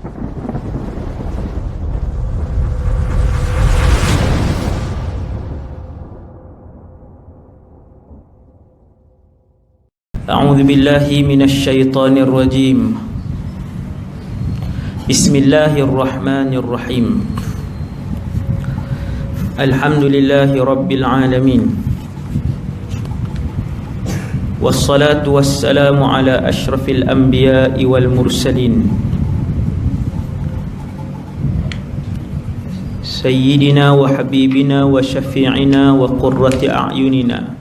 A'udzu billahi minasyaitonir rajim. Bismillahirrahmanirrahim. Alhamdulillahi rabbil alamin. Wassalatu wassalamu ala asyrafil anbiya'i wal mursalin. Sayyidina wa habibina wa syafi'ina wa qurrati a'yunina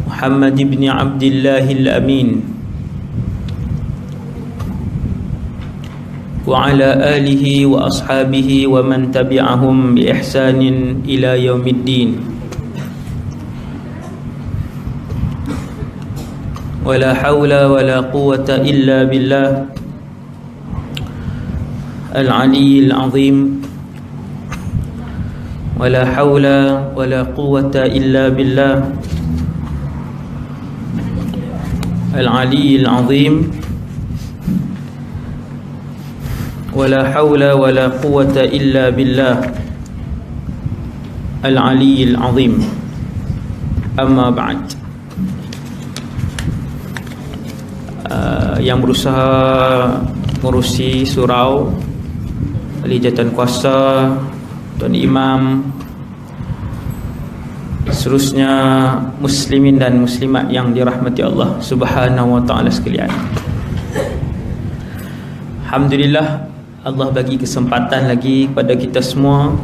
Muhammad ibn Abdillahil Amin wa ala alihi wa ashabihi wa man tabi'ahum bi ihsanin ila yaumiddin. Wa la hawla wa la quwwata illa billah al-aliyyil azim. Wa la hawla wa la quwwata illa billah al-aliyyil azim. Wala haula wala quwwata illa billah al-aliyyil azim. Amma ba'd. Yang berusaha ngurusi surau, ahli jawatan kuasa, tuan imam, seterusnya muslimin dan muslimat yang dirahmati Allah Subhanahu wa taala sekalian. Alhamdulillah, Allah bagi kesempatan lagi kepada kita semua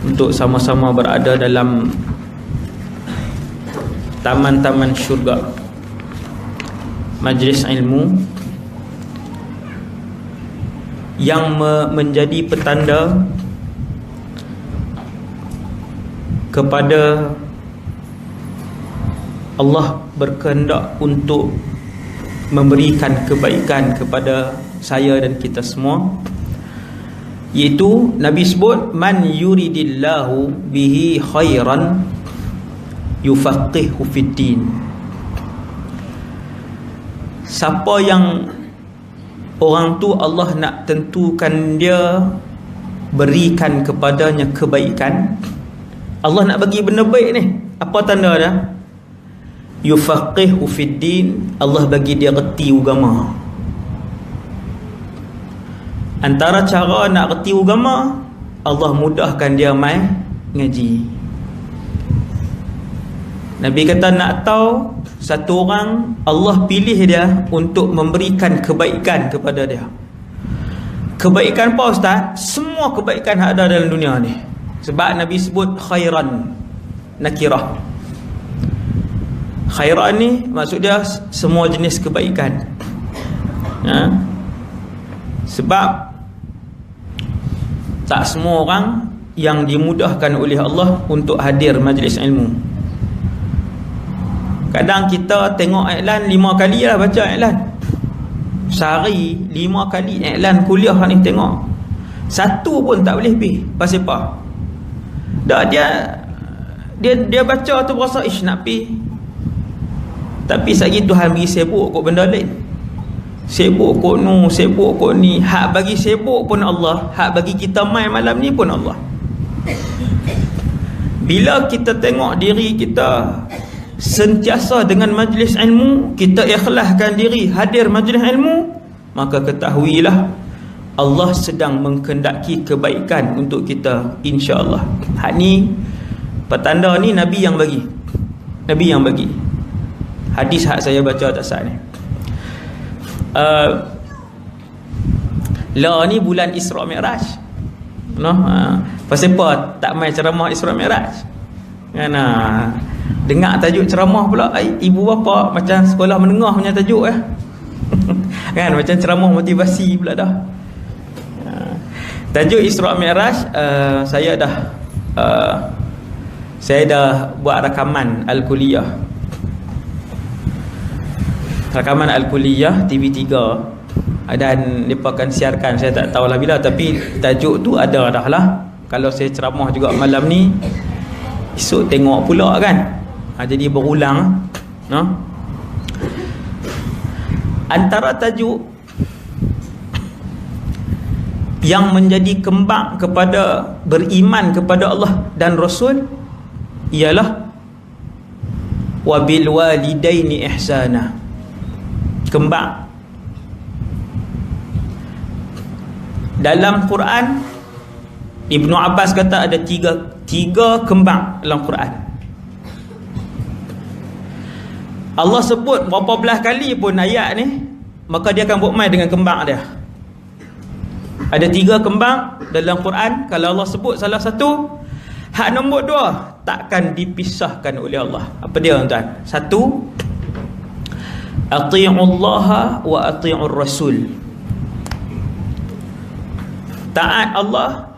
untuk sama-sama berada dalam taman-taman syurga, majlis ilmu yang menjadi petanda kepada Allah berkehendak untuk memberikan kebaikan kepada saya dan kita semua, iaitu Nabi sebut man yuridillahu bihi khairan yufaqihu fiddin. Siapa yang orang tu Allah nak tentukan dia berikan kepadanya kebaikan, Allah nak bagi benda baik ni, apa tanda dia? Yufaqihu fiddin, Allah bagi dia reti agama. Antara cara nak reti agama, Allah mudahkan dia mai ngaji. Nabi kata nak tahu satu orang Allah pilih dia untuk memberikan kebaikan kepada dia. Kebaikan apa ustaz? Semua kebaikan yang ada dalam dunia ni. Sebab Nabi sebut khairan nakirah. Khairan ni maksud dia semua jenis kebaikan. Sebab tak semua orang yang dimudahkan oleh Allah untuk hadir majlis ilmu. Kadang kita tengok iklan 5 kali lah baca iklan. Sehari 5 kali iklan kuliah ni tengok. Satu pun tak boleh pergi. Pasal apa? Dah dia baca tu berasa nak pergi. Tapi sekali Tuhan bagi sibuk kot benda lain. Sibuk kot nu, sibuk kot ni. Hak bagi sibuk pun Allah, hak bagi kita main malam ni pun Allah. Bila kita tengok diri kita sentiasa dengan majlis ilmu, kita ikhlaskan diri hadir majlis ilmu, maka ketahuilah Allah sedang mengkehendaki kebaikan untuk kita, insya-Allah. Hak ni petanda ni Nabi yang bagi. Nabi yang bagi. Hadis hak saya baca atas ni. La ni bulan Isra Mi'raj. Pasal apa tak main ceramah Isra Mi'raj? Kan dengar tajuk ceramah pula ibu bapa macam sekolah menengah punya tajuk kan, macam ceramah motivasi pula dah. Tajuk Isra Mi'raj, saya dah buat rakaman Al-Kuliah. Rakaman Al-Kuliah TV3, dan mereka akan siarkan, saya tak tahulah bila, tapi tajuk tu ada dah lah. Kalau saya ceramah juga malam ni, esok tengok pula kan. Jadi berulang. Antara tajuk yang menjadi kembang kepada beriman kepada Allah dan Rasul ialah wabil walidaini ihsana. Kembang dalam Quran, Ibnu Abbas kata ada tiga kembang dalam Quran. Allah sebut berapa belas kali pun ayat ni, maka dia akan buat main dengan kembang dia. Ada 3 kembang dalam Quran. Kalau Allah sebut salah satu, hak nombor 2 takkan dipisahkan oleh Allah. Apa dia tuan-tuan? 1, ati'ullaha wa ati'ur rasul. Taat Allah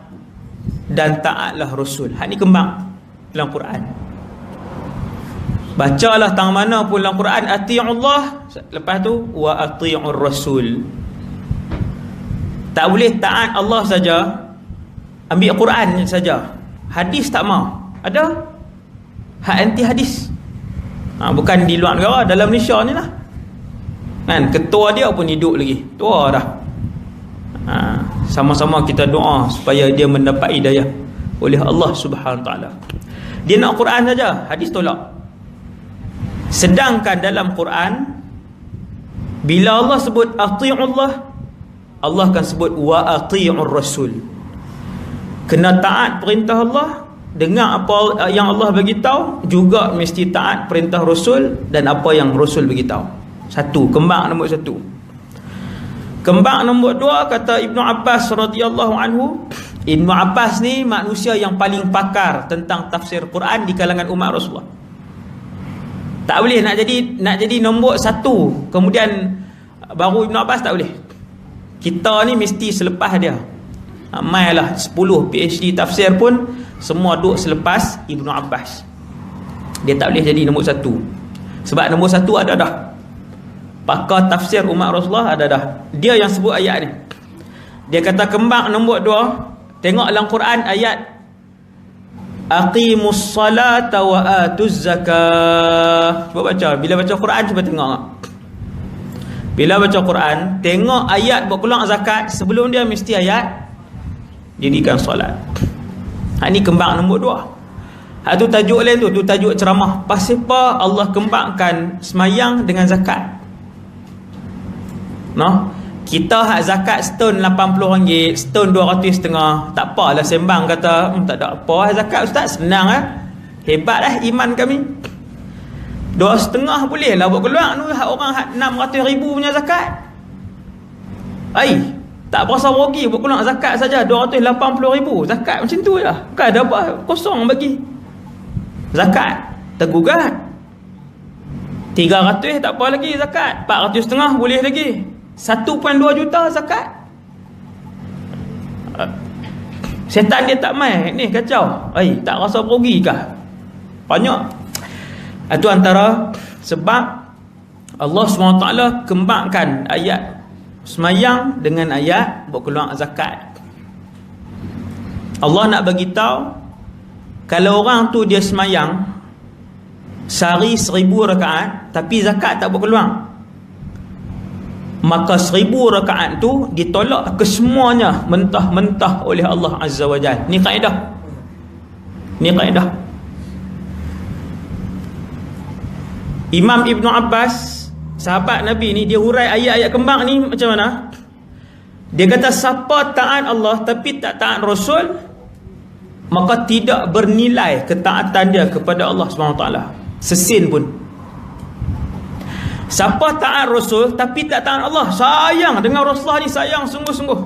dan taatlah Rasul. Hak ni kembang dalam Quran. Bacalah tang mana pun dalam Quran ati'ullah, lepas tu wa ati'ur rasul. Tak boleh taat Allah saja, ambil Quran saja, hadis tak mau. Ada hak anti hadis. Bukan di luar negara, dalam Malaysia ni lah kan, ketua dia pun hidup lagi, tua dah. Sama-sama kita doa supaya dia mendapat hidayah oleh Allah Subhanahu taala. Dia nak Quran saja, hadis tolak. Sedangkan dalam Quran, bila Allah sebut ati'ullah, Allah akan sebut wa ati'ur rasul. Kena taat perintah Allah, dengar apa yang Allah bagi tahu, juga mesti taat perintah Rasul dan apa yang Rasul bagi tahu. 1, kembang nombor 1. Kembang nombor 2 kata Ibnu Abbas radhiyallahu anhu. Ibnu Abbas ni manusia yang paling pakar tentang tafsir Quran di kalangan umat Rasulullah. Tak boleh nak jadi nombor 1 kemudian baru Ibnu Abbas, tak boleh. Kita ni mesti selepas dia. Mailah 10 PhD tafsir pun semua duduk selepas Ibnu Abbas. Dia tak boleh jadi nombor 1. Sebab nombor 1 ada dah. Pakar tafsir umat Rasulullah ada dah. Dia yang sebut ayat ni. Dia kata kembang nombor 2, tengok dalam Quran ayat aqimus salata wa atuz zakah. Cuba baca, bila baca Quran cuba tengok. Bila baca Quran, tengok ayat buat keluar zakat, sebelum dia mesti ayat dirikan solat. Ini kembang nombor 2. Tu tajuk lain tu tajuk ceramah. Pasal apa Allah kembangkan semayang dengan zakat? Kita hak zakat setahun RM80, setahun RM250. Tak apalah sembang kata tak ada apa zakat ustaz, senang hebat iman kami. 2,5 boleh lah buat keluar tu. Orang 600,000 punya zakat, tak berasa rugi buat keluar zakat saja 280,000. Zakat macam tu je, bukan ada apa, kosong bagi zakat, tergugat. 300 tak apa lagi zakat, 400,500 boleh lagi, 1.2 juta zakat. Setan dia tak main ni, kacau. Tak rasa rugi kah? Banyak. Itu antara sebab Allah SWT kembangkan ayat semayang dengan ayat buat keluar zakat. Allah nak bagi tahu, kalau orang tu dia semayang sehari 1000 rakaat tapi zakat tak buat keluar, maka 1000 rakaat tu ditolak kesemuanya mentah-mentah oleh Allah Azza wa Jalla. Ni kaedah. Imam Ibnu Abbas, sahabat Nabi ni, dia hurai ayat-ayat kembang ni macam mana? Dia kata siapa taat Allah tapi tak taat Rasul, maka tidak bernilai ketaatan dia kepada Allah SWT sesin pun. Siapa taat Rasul tapi tak taat Allah, sayang dengan Rasulullah ni, sayang sungguh-sungguh,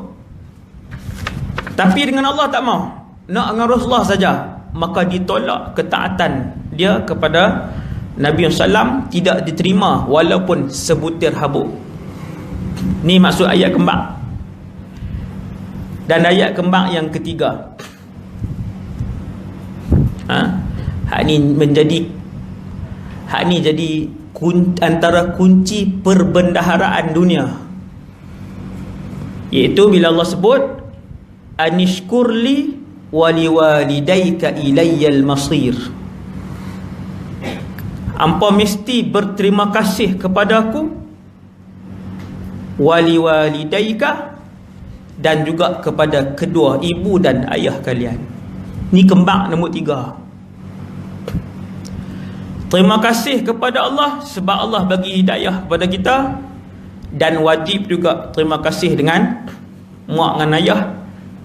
tapi dengan Allah tak mau, nak dengan Rasulullah saja, maka ditolak ketaatan dia kepada Nabi SAW, tidak diterima walaupun sebutir habuk. Ni maksud ayat kembang. Dan ayat kembang yang ketiga, hak ni jadi antara kunci perbendaharaan dunia, iaitu bila Allah sebut anishkurli waliwalidayka ilayyal masir. Hampa mesti berterima kasih kepada aku waliwalidaika, dan juga kepada kedua ibu dan ayah kalian. Ni kembang nombor 3. Terima kasih kepada Allah sebab Allah bagi hidayah kepada kita, dan wajib juga terima kasih dengan mak dengan ayah,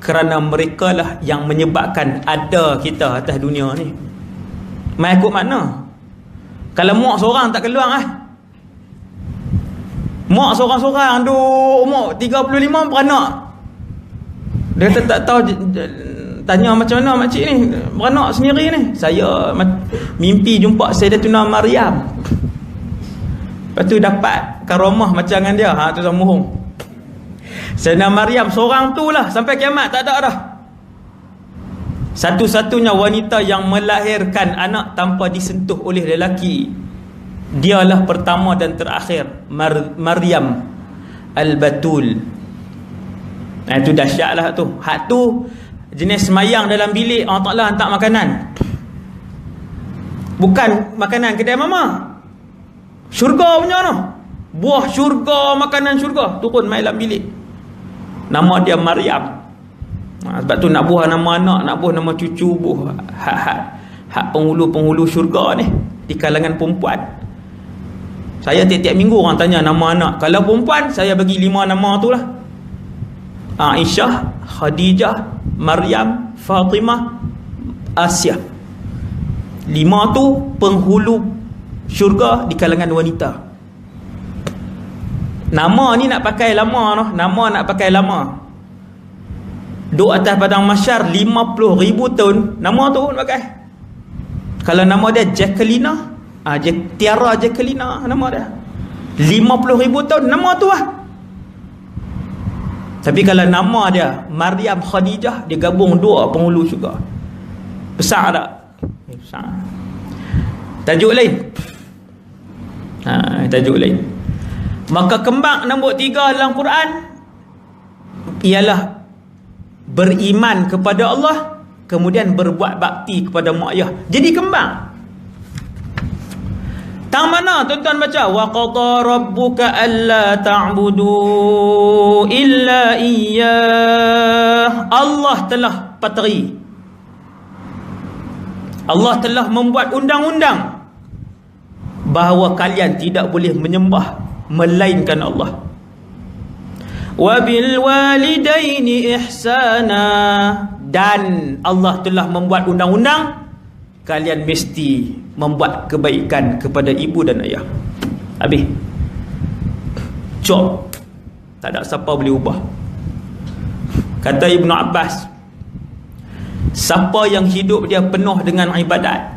kerana mereka lah yang menyebabkan ada kita atas dunia ni. Mai ikut mana? Kalau mak seorang tak keluar mak seorang-seorang duk umur 35 beranak. Dia tak tahu, tanya macam mana makcik ni beranak sendiri ni. Saya mimpi jumpa Sayyidatuna Maryam, lepas tu dapat karamah macam dengan dia. Tu sama mohong. Sayyidatuna Maryam seorang tu lah sampai kiamat, tak ada dah. Satu-satunya wanita yang melahirkan anak tanpa disentuh oleh lelaki. Dialah pertama dan terakhir, Maryam Al-Batul. Itu dahsyat lah tu. Hak tu jenis semayang dalam bilik, Allah Ta'ala hantar makanan. Bukan makanan kedai mama, syurga punya tu. Buah syurga, makanan syurga turun mai dalam bilik. Nama dia Maryam. Sebab tu nak buah nama anak, nak buah nama cucu, buah hak penghulu-penghulu syurga ni di kalangan perempuan. Saya tiap-tiap minggu orang tanya nama anak. Kalau perempuan, saya bagi 5 nama tu lah. Aisyah, Khadijah, Maryam, Fatimah, Asia. 5 tu penghulu syurga di kalangan wanita. Nama ni nak pakai lama noh. Nama nak pakai lama. Duk atas padang mahsyar 50,000 tahun, nama tu nak pakai. Kalau nama dia Jacqueline, Tiara Jacqueline nama dia, 50,000 tahun nama tu lah. Tapi kalau nama dia Maryam Khadijah, dia gabung 2 penghulu syurga. Besar tak? Besar. Tajuk lain. Tajuk lain. Maka kembang nombor 3 dalam Quran ialah beriman kepada Allah, kemudian berbuat bakti kepada mak ayah. Jadi kembang. Tang mana tuan-tuan baca? Wa qada rabbuka alla ta'budu illa iyyah. Allah telah patri. Allah telah membuat undang-undang bahawa kalian tidak boleh menyembah melainkan Allah. Wa bil walidaini ihsana, dan Allah telah membuat undang-undang kalian mesti membuat kebaikan kepada ibu dan ayah. Habis. Cop. Tak ada siapa boleh ubah. Kata Ibnu Abbas, siapa yang hidup dia penuh dengan ibadat,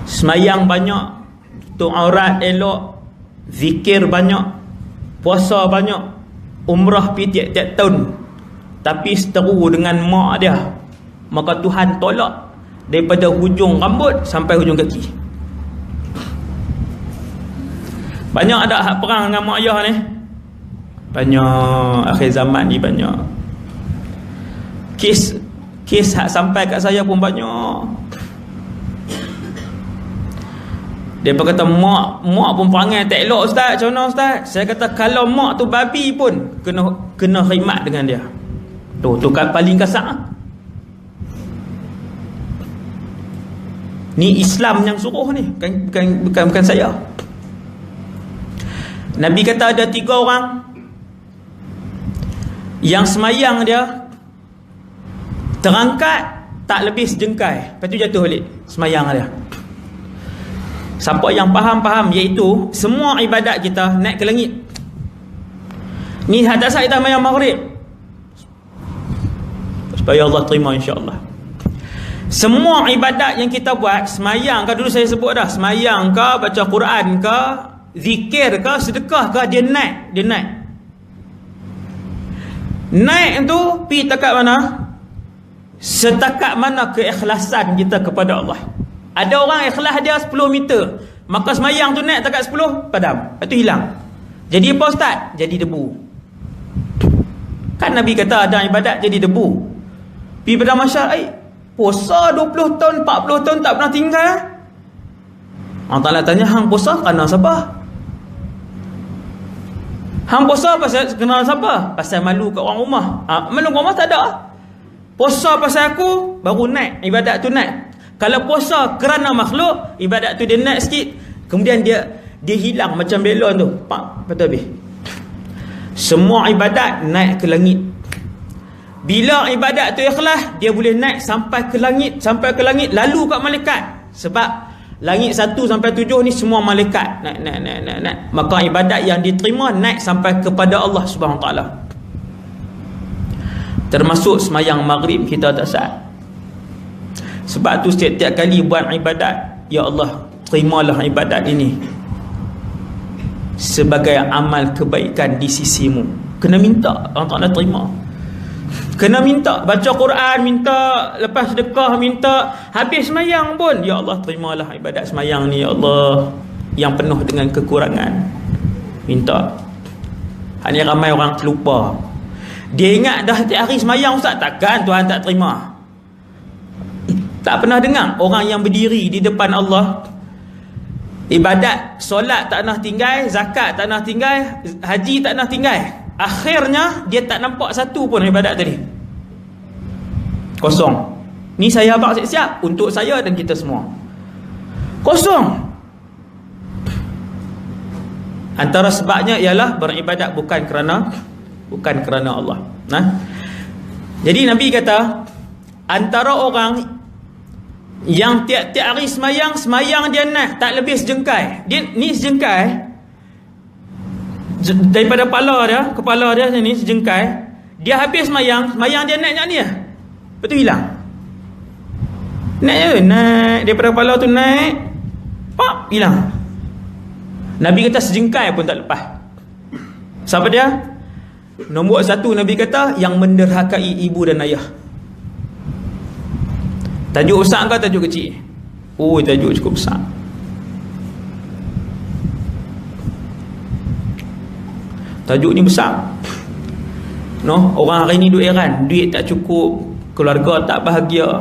semayang banyak, tutup aurat elok, zikir banyak, puasa banyak, umrah pergi tiap-tiap tahun, tapi seteru dengan mak dia, maka Tuhan tolak daripada hujung rambut sampai hujung kaki. Banyak ada hak perang dengan mak ayah ni. Banyak. Akhir zaman ni banyak. Kes hak sampai kat saya pun banyak. Dia kata mak pun perangai tak elok ustaz. Macam mana ustaz? Saya kata kalau mak tu babi pun kena khidmat dengan dia. Tu kan paling kasar. Ni Islam yang suruh ni, bukan saya. Nabi kata ada 3 orang yang semayang dia terangkat tak lebih sejengkai, lepas tu jatuh balik semayang dia. Siapa yang faham, iaitu semua ibadat kita naik ke langit. Ni hadasat kita semayang maghrib supaya Allah terima insya-Allah. Semua ibadat yang kita buat, semayang ke, dulu saya sebut dah, semayang ke, baca Quran ke, zikir ke, sedekah ke, dia naik. Naik tu pi takat mana? Setakat mana keikhlasan kita kepada Allah. Ada orang ikhlas dia 10 meter, maka semayang tu naik takat 10, padam, lepas tu hilang. Jadi apa ustaz? Jadi debu. Kan Nabi kata ada ibadat jadi debu. Pi pada masyarakat, puasa 20 tahun, 40 tahun tak pernah tinggal. Allah Ta'ala tanya, hang puasa kerana siapa? Hang puasa pasal kenal siapa? Pasal malu kat orang rumah. Malu kat rumah tak ada. Puasa pasal aku, baru naik. Ibadat tu naik. Kalau puasa kerana makhluk, ibadat tu dia naik sikit. Kemudian dia hilang macam belon tu. Pak, betul habis. Semua ibadat naik ke langit. Bila ibadat tu ikhlas, dia boleh naik sampai ke langit, lalu kat malaikat. Sebab langit 1 sampai 7 ni semua malaikat naik. Maka ibadat yang diterima naik sampai kepada Allah Subhanahu Wa Taala. Termasuk semayang maghrib kita tak sah. Sebab tu setiap kali buat ibadat, ya Allah, terimalah ibadat ini sebagai amal kebaikan di sisimu. Kena minta Allah Ta'ala terima. Kena minta, baca Quran, minta, lepas sedekah, minta, habis semayang pun, ya Allah, terimalah ibadat semayang ni, ya Allah, yang penuh dengan kekurangan. Minta. Hanya ramai orang terlupa. Dia ingat dah setiap hari semayang, ustaz, takkan Tuhan tak terima. Tak pernah dengar orang yang berdiri di depan Allah, ibadat, solat tak nak tinggal, zakat tak nak tinggal, haji tak nak tinggal, akhirnya dia tak nampak satu pun ibadat tadi. Kosong. Ni saya abang siap-siap untuk saya dan kita semua. Kosong. Antara sebabnya ialah beribadat bukan kerana Allah. Jadi Nabi kata, antara orang yang tiap-tiap hari semayang dia naik tak lebih sejengkai. Dia ni sejengkai daripada kepala dia ni sejengkai. Dia habis semayang dia naik ni. Lepas tu hilang. Naik daripada kepala tu naik, pop, hilang. Nabi kata sejengkai pun tak lepas. Siapa dia? Nombor 1 Nabi kata yang menderhakai ibu dan ayah. Tajuk besar ke tajuk kecil? Oh, tajuk cukup besar. Tajuk ni besar. Orang hari ni duk heran, duit tak cukup, keluarga tak bahagia,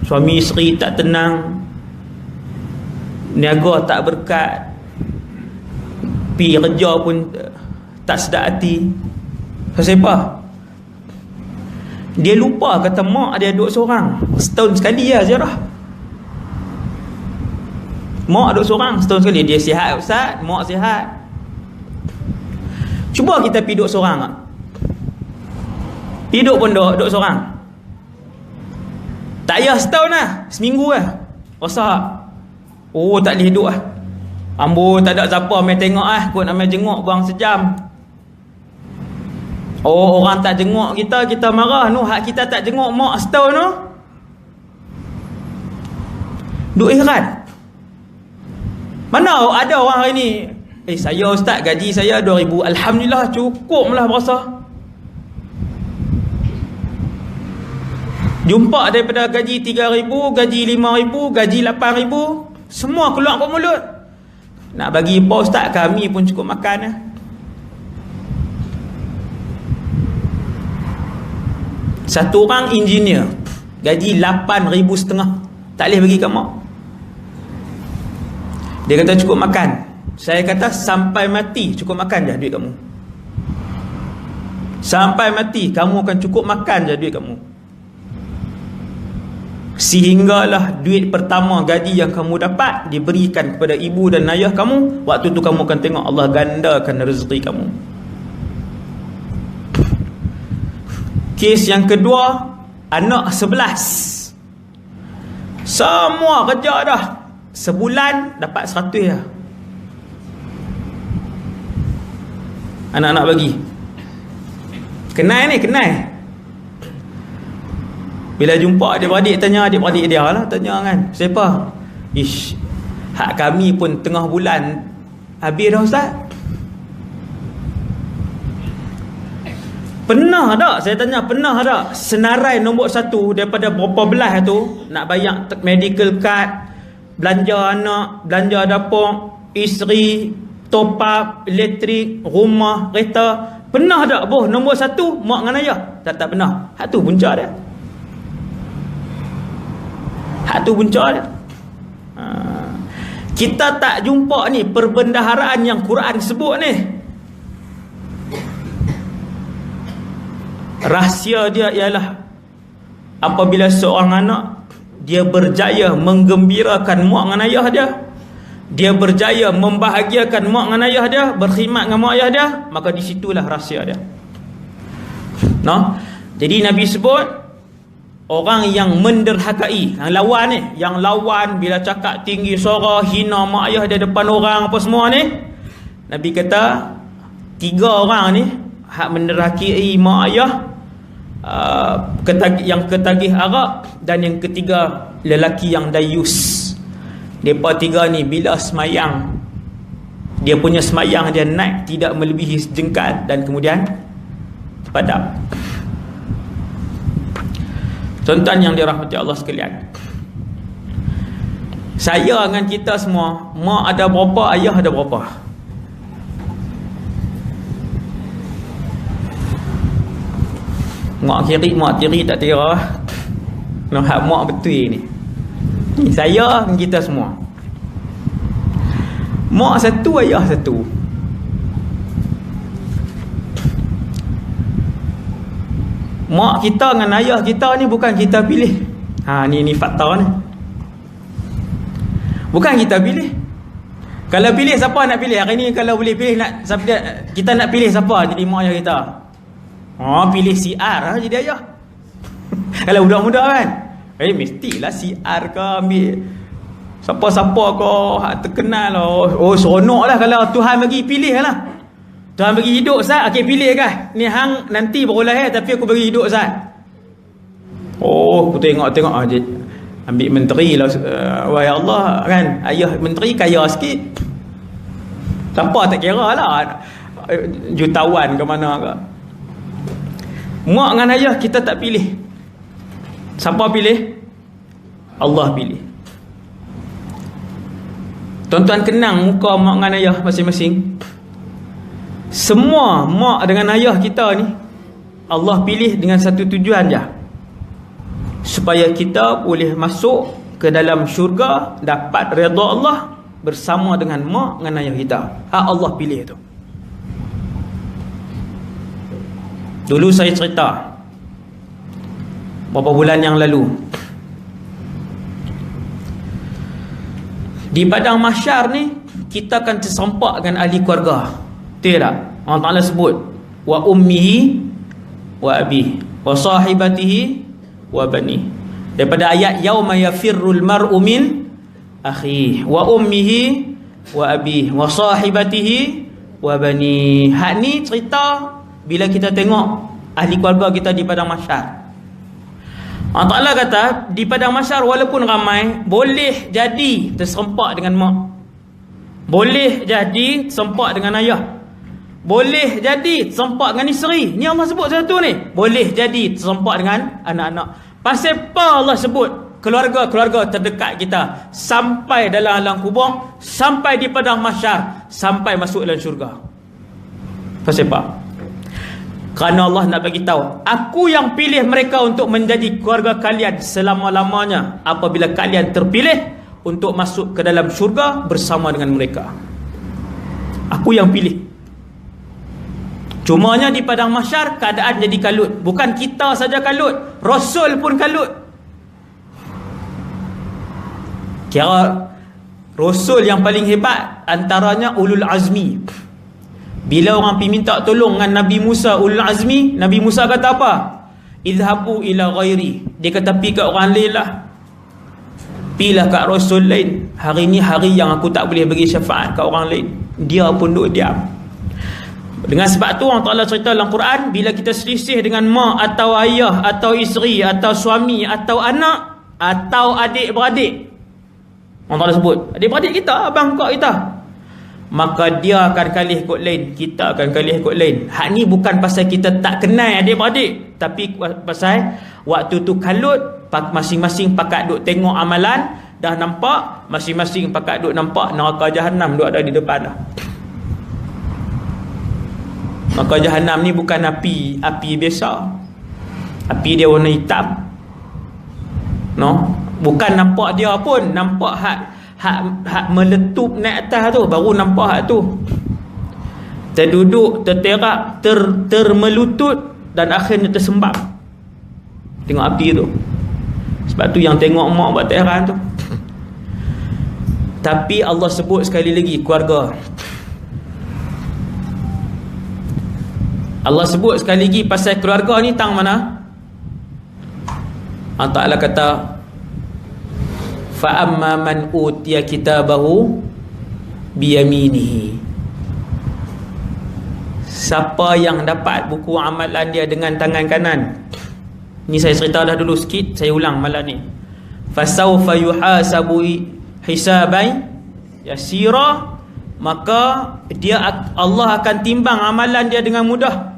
suami isteri tak tenang, niaga tak berkat, pergi kerja pun tak sedap hati. Pasal apa? Dia lupa kata mak dia duduk seorang. Setahun sekali lah ziarah. Mak duduk seorang setahun sekali. Dia sihat ustaz, mak sihat. Cuba kita pergi duduk seorang tak? Pergi duduk pun duduk seorang. Tak payah setahun lah, seminggu lah. Rasa oh tak boleh duduk lah. Ambo tak ada siapa main tengok lah. Kot nak main jenguk buang sejam. Oh, orang tak jenguk kita marah. Hak kita tak jenguk mak setahun tu. Duk heran. Mana ada orang hari ni, saya ustaz, gaji saya 2,000. Alhamdulillah, cukup lah berasa. Jumpa daripada gaji 3,000, gaji 5,000, gaji 8,000, semua keluar kat mulut. Nak bagi apa ustaz, kami pun cukup makan lah. Satu orang engineer, gaji 8,500, tak boleh bagi kat mak. Dia kata cukup makan. Saya kata sampai mati cukup makan je duit kamu. Sampai mati kamu akan cukup makan je duit kamu. Sehinggalah duit pertama gaji yang kamu dapat diberikan kepada ibu dan ayah kamu, waktu tu kamu akan tengok Allah gandakan rezeki kamu. Kes yang kedua, anak 11. Semua kerja dah, sebulan dapat 100 lah. Anak-anak bagi. Kenal ni, kenal. Bila jumpa adik-beradik, tanya adik-beradik dia lah, tanya kan, siapa? Ish, hak kami pun tengah bulan habis dah ustaz. Pernah tak? Saya tanya, pernah tak senarai nombor 1 daripada berapa belas tu nak bayar medical card, belanja anak, belanja dapur, isteri, top up, elektrik, rumah, kereta? Pernah tak boh nombor 1 mak dengan ayah? Tak pernah. Hak tu punca dia. Hak tu punca dia. Kita tak jumpa ni perbendaharaan yang Quran sebut ni. Rahsia dia ialah apabila seorang anak dia berjaya menggembirakan mak dengan ayah dia, dia berjaya membahagiakan mak dengan ayah dia, berkhidmat dengan mak ayah dia, maka di situlah rahsia dia. Jadi Nabi sebut orang yang menderhakai, yang lawan ni, yang lawan bila cakap tinggi suara, hina mak ayah dia depan orang apa semua ni, Nabi kata 3 orang ni hak menderhakai mak ayah, yang ketagih arak, dan yang ketiga lelaki yang dayus. Mereka 3 ni bila semayang, dia punya semayang dia naik tidak melebihi sejengkal dan kemudian padam. Tuan-tuan yang dirahmati Allah sekalian, saya dengan kita semua, mak ada berapa, ayah ada berapa? Mak kiri tak kira. Hak mak betul ni. Saya dan kita semua. Mak satu, ayah satu. Mak kita dengan ayah kita ni bukan kita pilih. Ni fakta ni. Bukan kita pilih. Kalau pilih, siapa nak pilih? Hari ni kalau boleh pilih, kita nak pilih siapa jadi mak ayah kita? Pilih si R jadi ayah. Kalau budak muda kan, mestilah si R ke ambil siapa-siapa ke hak terkenal lah. Seronok lah kalau Tuhan bagi pilih lah. Tuhan bagi hidup Ustaz, okey pilih kan. Ni hang nanti baru lahir tapi aku bagi hidup Ustaz. Aku tengok aje ambil menteri lah. Wahai Allah kan, ayah menteri kaya sikit. Siapa tak kira lah, jutawan ke mana ke. Mak dengan ayah kita tak pilih. Siapa pilih? Allah pilih. Tuan-tuan kenang muka mak dengan ayah masing-masing. Semua mak dengan ayah kita ni Allah pilih dengan satu tujuan je, supaya kita boleh masuk ke dalam syurga, dapat redha Allah bersama dengan mak dengan ayah kita. Allah pilih tu. Dulu saya cerita beberapa bulan yang lalu, di padang mahsyar ni kita akan tersempak dengan ahli keluarga. Betul tak? Allah Ta'ala sebut wa ummihi wa abihi wa sahibatihi wa bani. Daripada ayat yauma yafirrul mar'u min akhihi wa ummihi wa abihi wa sahibatihi wa bani. Hak ni cerita bila kita tengok ahli keluarga kita di padang mahsyar. Allah Ta'ala kata di padang mahsyar walaupun ramai, boleh jadi terserempak dengan mak, boleh jadi terserempak dengan ayah, boleh jadi terserempak dengan isteri. Ni Allah sebut satu ni, boleh jadi terserempak dengan anak-anak. Pasal apa Allah sebut keluarga-keluarga terdekat kita sampai dalam alam kubur, sampai di padang mahsyar, sampai masuk dalam syurga? Pasal apa? Kerana Allah nak bagi tahu, aku yang pilih mereka untuk menjadi keluarga kalian selama-lamanya apabila kalian terpilih untuk masuk ke dalam syurga bersama dengan mereka. Aku yang pilih. Cumanya di padang mahsyar keadaan jadi kalut. Bukan kita saja kalut, Rasul pun kalut. Kira Rasul yang paling hebat antaranya ulul azmi. Bila orang pergi minta tolong dengan Nabi Musa ulul azmi, Nabi Musa kata apa? Idhabu ila ghairi. Dia kata pergi kat orang lain lah, pilah kat Rasul lain. Hari ni hari yang aku tak boleh bagi syafaat kat orang lain. Dia pun duduk diam. Dengan sebab tu Allah Ta'ala cerita dalam Quran, bila kita selisih dengan mak atau ayah atau isteri atau suami atau anak atau adik-beradik, Allah Ta'ala sebut adik-beradik kita, abang kak kita, maka dia akan kalih kot lain, kita akan kalih kot lain. Hak ni bukan pasal kita tak kenal adik-beradik, tapi pasal waktu tu kalut, masing-masing pakat duk tengok amalan, dah nampak, masing-masing pakat duk nampak neraka Jahannam duk ada di depan dah. Maka Jahannam ni bukan api biasa. Api dia warna hitam. Bukan nampak dia pun, nampak hak meletup naik atas tu, baru nampak hak tu. Terduduk, terterak, termelutut, dan akhirnya tersembam. Tengok api tu. Sebab tu yang tengok mak buat tak heran tu. Tapi Allah sebut sekali lagi keluarga. Allah sebut sekali lagi pasal keluarga ni tang mana? Allah Ta'ala kata, fa amma man utiya kitabahu biyaminihi. Siapa yang dapat buku amalan dia dengan tangan kanan. Ni saya cerita dah dulu sikit, saya ulang malam ni. Fasawfa yuhasabu hisaban yasira, maka Allah akan timbang amalan dia dengan mudah.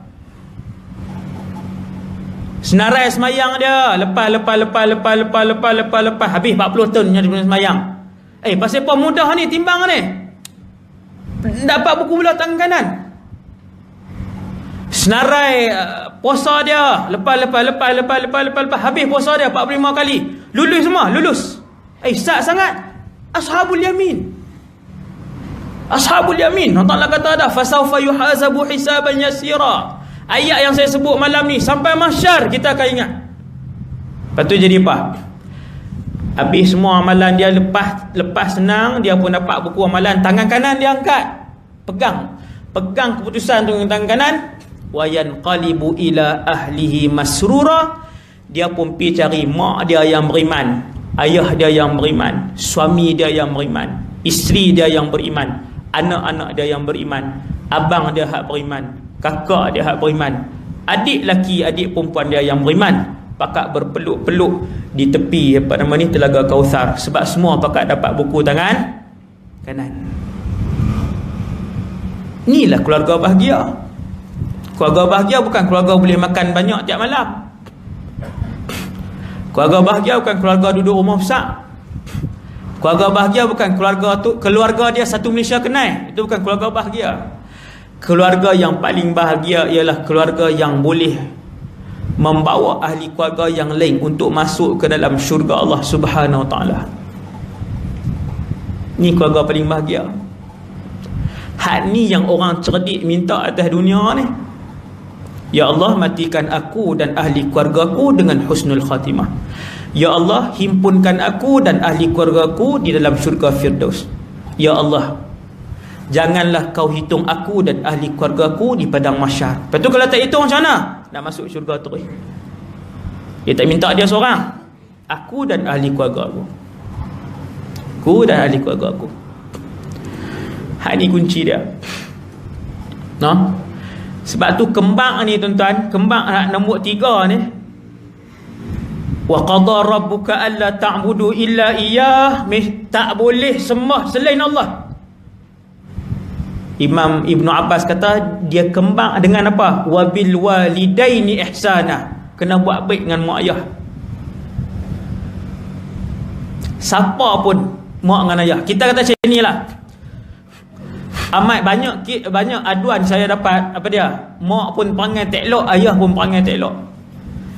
Senarai semayang dia, lepas habis 40 tahun dia semayang. Pasal apa mudah ni timbang ni? Dapat buku pula tangan kanan. Senarai puasa dia, lepas habis puasa dia 45 kali. Lulus semua, lulus. Sat sangat. Ashabul yamin. Ashabul yamin. Allah Ta'ala kata dah, fasawfa yuhasabu hisaban yasira. Ayat yang saya sebut malam ni sampai mahsyar kita akan ingat. Lepas tu jadi apa? Habis semua amalan dia, lepas senang, dia pun dapat buku amalan. Tangan kanan dia angkat, pegang keputusan tu dengan tangan kanan. Wa yanqalibu ila ahlihi masrura. Dia pun pergi cari mak dia yang beriman, ayah dia yang beriman, suami dia yang beriman, isteri dia yang beriman, anak-anak dia yang beriman, abang dia hak beriman, kakak dia hak beriman, adik laki, adik perempuan dia yang beriman, pakat berpeluk-peluk di tepi apa nama ni, Telaga Kautsar. Sebab semua pakat dapat buku tangan kanan. Inilah keluarga bahagia. Keluarga bahagia bukan keluarga boleh makan banyak tiap malam. Keluarga bahagia bukan keluarga duduk rumah besar. Keluarga bahagia bukan keluarga dia satu Malaysia kenal. Itu bukan keluarga bahagia. Keluarga yang paling bahagia ialah keluarga yang boleh membawa ahli keluarga yang lain untuk masuk ke dalam syurga Allah Subhanahu Wa Taala. Ni keluarga paling bahagia. Hak ni yang orang cerdik minta atas dunia ni. Ya Allah, matikan aku dan ahli keluargaku dengan husnul khatimah. Ya Allah, himpunkan aku dan ahli keluargaku di dalam syurga Firdaus. Ya Allah, janganlah kau hitung aku dan ahli keluargaku di padang mahsyar. Lepas tu kalau tak hitung macam mana? Nak masuk syurga terus. Dia tak minta dia seorang. Aku dan ahli keluarga aku. Aku dan ahli keluarga aku. Hak ni kunci dia. No? Sebab tu kembang ni tuan-tuan, kembang nombor 3 ni. Wa qadha rabbuka alla ta'budu illa iyyah, tak boleh sembah selain Allah. Imam Ibn Abbas kata dia kembang dengan apa? Wabil walidaini ihsana. Kena buat baik dengan mak ayah. Siapa pun mak dengan ayah. Kita kata macam inilah. Amat banyak aduan saya dapat apa dia? Mak pun perangai tak elok, ayah pun perangai tak elok.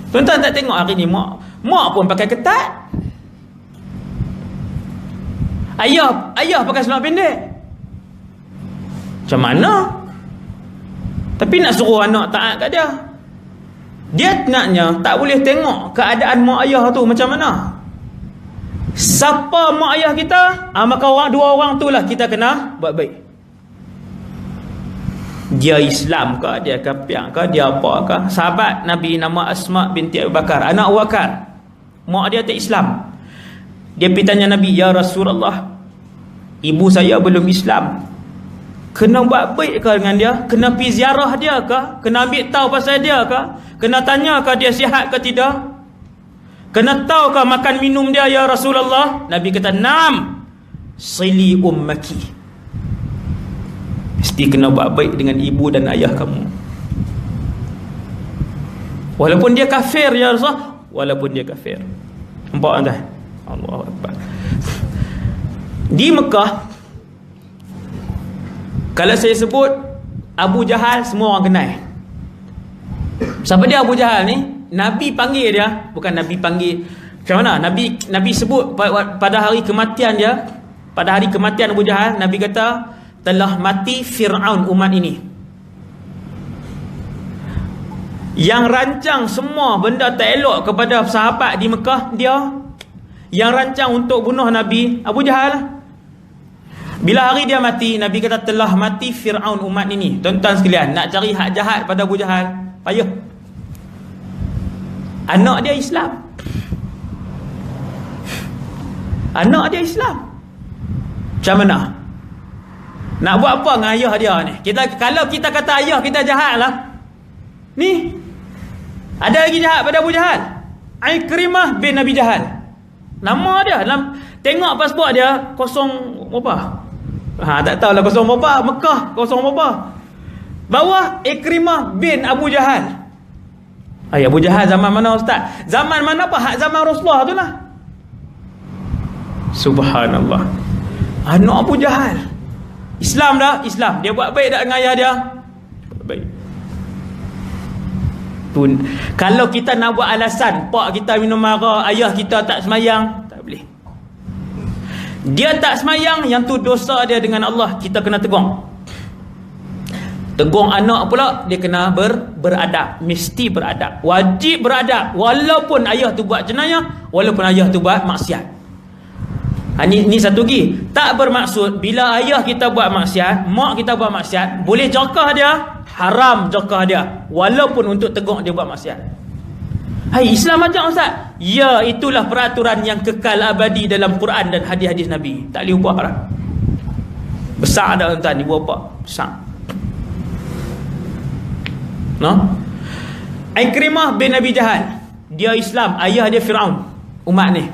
Tuan-tuan tak tengok hari ni mak pun pakai ketat. Ayah pakai seluar pendek. Macam mana? Tapi nak suruh anak taat kat dia. Dia naknya tak boleh tengok keadaan mak ayah tu macam mana. Siapa mak ayah kita? Maka dua orang tu lah kita kena buat baik. Dia Islam ke, dia kafir ke, dia apa ke? Sahabat Nabi nama Asma binti Abu Bakar, anak Abu Bakar. Mak dia tak Islam. Dia pergi tanya Nabi, ya Rasulullah, ibu saya belum Islam. Kena buat baik ke dengan dia? Kena pergi ziarah dia ke? Kena ambil tahu pasal dia ke? Kena tanya ke dia sihat ke tidak? Kena tahu ke makan minum dia ya Rasulullah? Nabi kata, "Naam, sili ummaki." Mesti kena buat baik dengan ibu dan ayah kamu. Walaupun dia kafir ya Rasulullah, walaupun dia kafir. Nampak tak? Allahu Akbar. Di Mekah, kalau saya sebut Abu Jahal, semua orang kenal. Siapa dia Abu Jahal ni? Nabi panggil dia, bukan Nabi panggil macam mana? Nabi sebut pada hari kematian dia, pada hari kematian Abu Jahal, Nabi kata telah mati Fir'aun umat ini. Yang rancang semua benda tak elok kepada sahabat di Mekah, dia. Yang rancang untuk bunuh Nabi, Abu Jahal. Bila hari dia mati, Nabi kata telah mati Fir'aun umat ini. Tuan-tuan sekalian, nak cari hak jahat pada Abu Jahal, payah. Anak dia Islam. Anak dia Islam. Macam mana? Nak buat apa dengan ayah dia ni? Kalau kita kata ayah kita jahat lah. Ni ada lagi jahat pada Abu Jahal. Ikrimah bin Abi Jahal. Nama dia tengok pasport dia kosong berapa? Tak tahulah kosong berapa. Mekah kosong berapa. Bawah Ikrimah bin Abu Jahal. Abu Jahal zaman mana ustaz? Zaman mana apa? Hak zaman Rasulullah tu lah. Subhanallah. Anak Abu Jahal Islam dah, Islam. Dia buat baik tak dengan ayah dia? Baik. Kalau kita nak buat alasan pak kita minum mara, ayah kita tak semayang, tak boleh. Dia tak semayang, yang tu dosa dia dengan Allah, kita kena tegur. Tegur anak pula, dia kena beradab. Mesti beradab, wajib beradab. Walaupun ayah tu buat jenayah, walaupun ayah tu buat maksiat. Ni satu lagi. Tak bermaksud bila ayah kita buat maksiat, mak kita buat maksiat, boleh cakah dia, haram cakah dia, walaupun untuk tegur dia buat maksiat. Hai, Islam ajak ustaz. Ya, itulah peraturan yang kekal abadi dalam Quran dan hadis-hadis Nabi. Tak boleh ubah lah. Besar dah tuan-tuan, ibu bapa. Besar. No? Ikrimah bin Abi Jahal, dia Islam, ayah dia Fir'aun umat ni.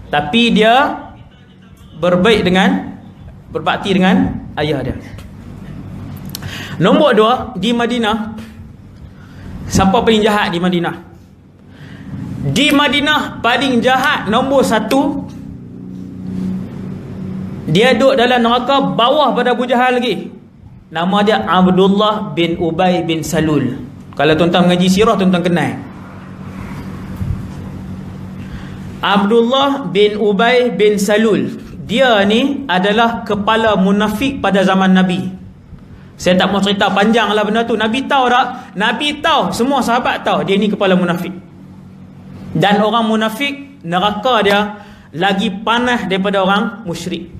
Tapi dia berbakti dengan ayah dia. Nombor 2, di Madinah, siapa paling jahat di Madinah? Di Madinah paling jahat nombor 1, dia duduk dalam neraka bawah pada Abu Jahal lagi. Nama dia Abdullah bin Ubay bin Salul. Kalau tuan-tuan mengaji sirah, tuan-tuan kenal Abdullah bin Ubay bin Salul. Dia ni adalah kepala munafik pada zaman Nabi. Saya tak mau cerita panjang lah benda tu. Nabi tahu tak? Nabi tahu, semua sahabat tahu dia ni kepala munafik. Dan orang munafik, neraka dia lagi panas daripada orang musyrik.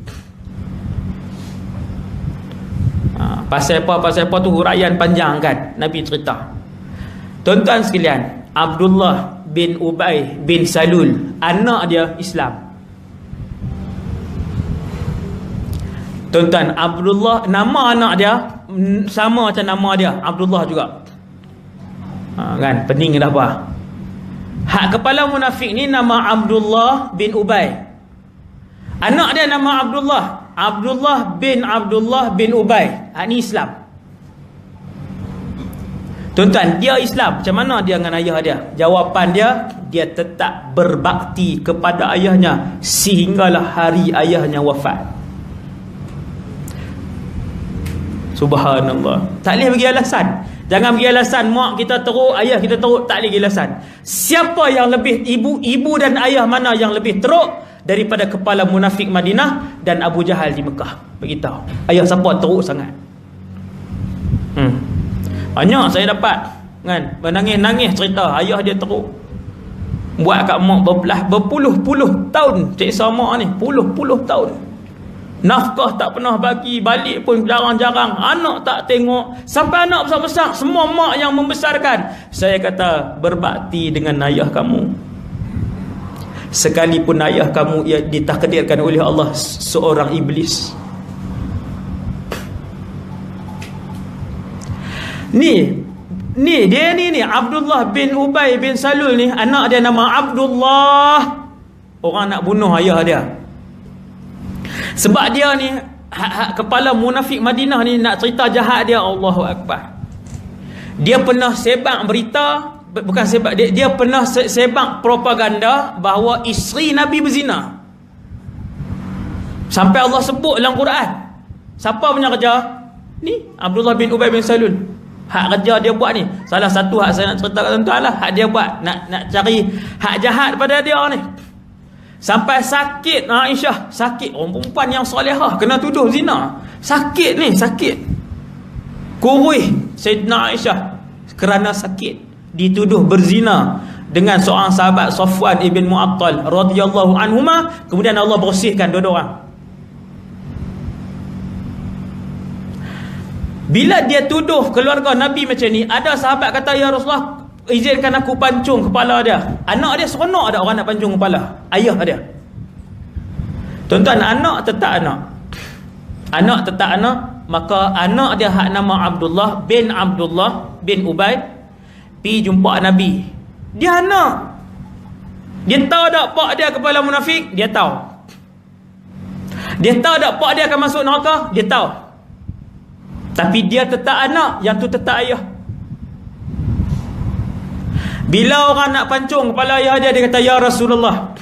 Pasal apa tu huraian panjang kan Nabi cerita. Tuan-tuan sekalian, Abdullah bin Ubay bin Salul, anak dia Islam. Tuan-tuan, Abdullah, nama anak dia sama macam nama dia, Abdullah juga. Kan, pening dah apa. Hak kepala munafik ni nama Abdullah bin Ubay. Anak dia nama Abdullah bin Ubay. Hak ni Islam. Tuan-tuan, dia Islam. Macam mana dia dengan ayah dia? Jawapan dia tetap berbakti kepada ayahnya sehinggalah hari ayahnya wafat. Subhanallah. Tak boleh bagi alasan. Jangan bagi alasan mak kita teruk, ayah kita teruk. Tak boleh bagi alasan. Siapa yang lebih, ibu dan ayah mana yang lebih teruk daripada kepala munafik Madinah dan Abu Jahal di Mekah? Beritahu. Ayah siapa teruk sangat? Banyak saya dapat kan, menangis-nangis cerita ayah dia teruk. Buat kat mak berpuluh-puluh tahun siksa mak ni, puluh-puluh tahun. Nafkah tak pernah bagi, balik pun jarang-jarang, anak tak tengok, sampai anak besar-besar, semua mak yang membesarkan. Saya kata, berbakti dengan ayah kamu. Sekalipun ayah kamu ia ditakdirkan oleh Allah seorang iblis. Ni dia ni Abdullah bin Ubay bin Salul ni, anak dia nama Abdullah. Orang nak bunuh ayah dia. Sebab dia ni kepala munafik Madinah ni, nak cerita jahat dia, Allahu Akbar. Dia pernah sebab berita, bukan sebab, dia pernah sebab propaganda bahawa isteri Nabi berzina. Sampai Allah sebut dalam Quran. Siapa punya kerja? Ni Abdullah bin Ubay bin Salul. Hak kerja dia buat ni. Salah satu hak saya nak cerita kat tuan-tuan lah, hak dia buat, nak cari hak jahat pada dia ni. Sampai sakit Aisyah, sakit. Orang perempuan yang solehah kena tuduh zina. Sakit ni, sakit. Kurih Sayyidina Aisyah kerana sakit. dituduh berzina dengan seorang sahabat Safwan ibn Mu'attal radhiyallahu anhuma, kemudian Allah bersihkan dua-dua orang. Bila dia tuduh keluarga Nabi macam ni, ada sahabat kata, ya Rasulullah, izinkan aku pancung kepala dia. Anak dia seronok ada orang nak pancung kepala ayah dia. Tuan-tuan, anak tetap anak. Anak tetap anak. Maka anak dia hak nama Abdullah bin Ubay pergi jumpa Nabi. Dia anak. Dia tahu tak pak dia kepala munafik? Dia tahu. Dia tahu tak pak dia akan masuk neraka? Dia tahu. Tapi dia tetap anak, yang tu tetap ayah. Bila orang nak pancung kepala ayah dia, dia kata, ya Rasulullah,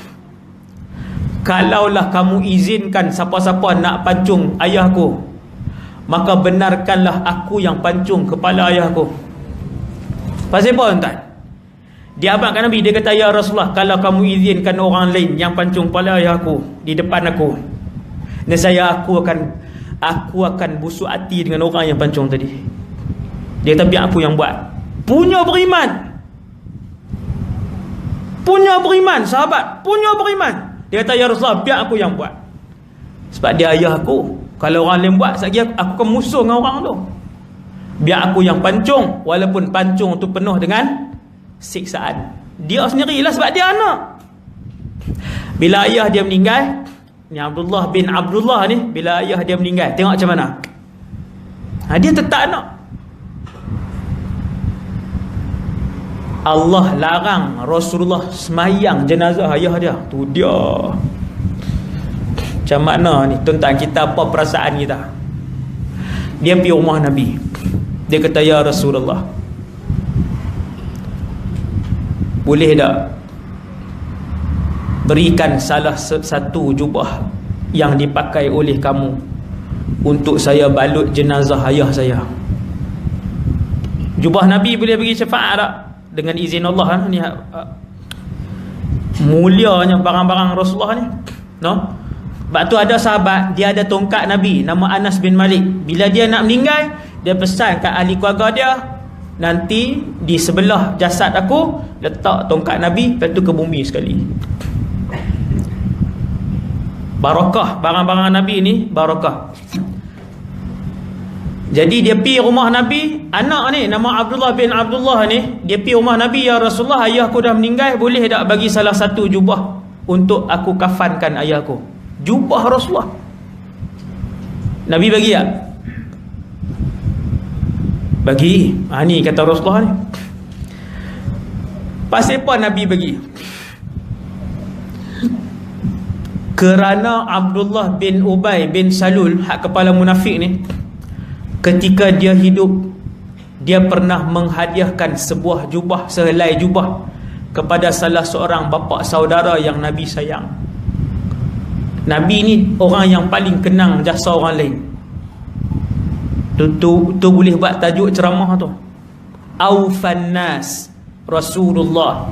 kalaulah kamu izinkan siapa-siapa nak pancung ayahku, maka benarkanlah aku yang pancung kepala ayahku. Pasal apa tuan? Dia abangkan Nabi, dia kata, ya Rasulullah, kalau kamu izinkan orang lain yang pancung kepala ayahku di depan aku, nescaya aku akan busuk hati dengan orang yang pancung tadi. Dia kata, biar aku yang buat. Punya beriman, sahabat, punya beriman. Dia kata, ya Rasulullah, biar aku yang buat. Sebab dia ayah aku. Kalau orang lain buat, sekali aku akan musuh dengan orang tu. Biar aku yang pancung, walaupun pancung tu penuh dengan siksaan. Dia sendirilah sebab dia anak. Bila ayah dia meninggal, ni Abdullah bin Abdullah ni, bila ayah dia meninggal, tengok macam mana. Dia tetap anak. Allah larang Rasulullah semayang jenazah ayah dia. Tu dia. Macam mana ni tuan-tuan, kita apa perasaan kita? Dia pergi rumah Nabi. Dia kata, ya Rasulullah, boleh tak berikan salah satu jubah yang dipakai oleh kamu untuk saya balut jenazah ayah saya? Jubah Nabi boleh bagi syafaat tak? Dengan izin Allah ni, mulianya barang-barang Rasulullah ni, no? Sebab tu ada sahabat, dia ada tongkat Nabi, nama Anas bin Malik. Bila dia nak meninggal, dia pesan kat ahli keluarga dia, nanti di sebelah jasad aku letak tongkat Nabi, lepas tu ke bumi sekali. Barakah barang-barang Nabi ni, barakah. Jadi dia pergi rumah Nabi, anak ni nama Abdullah bin Abdullah ni, dia pergi rumah Nabi, ya Rasulullah, ayahku dah meninggal, boleh tak bagi salah satu jubah untuk aku kafankan ayahku? Jubah Rasulullah. Nabi bagi tak? Bagi. Ni kata Rasulullah ni. Pasal apa Nabi bagi? Kerana Abdullah bin Ubay bin Salul, hak kepala munafik ni, ketika dia hidup, dia pernah menghadiahkan sebuah jubah, sehelai jubah kepada salah seorang bapa saudara yang Nabi sayang. Nabi ni orang yang paling kenang jasa orang lain. Tu boleh buat tajuk ceramah tu. Aufan nas Rasulullah.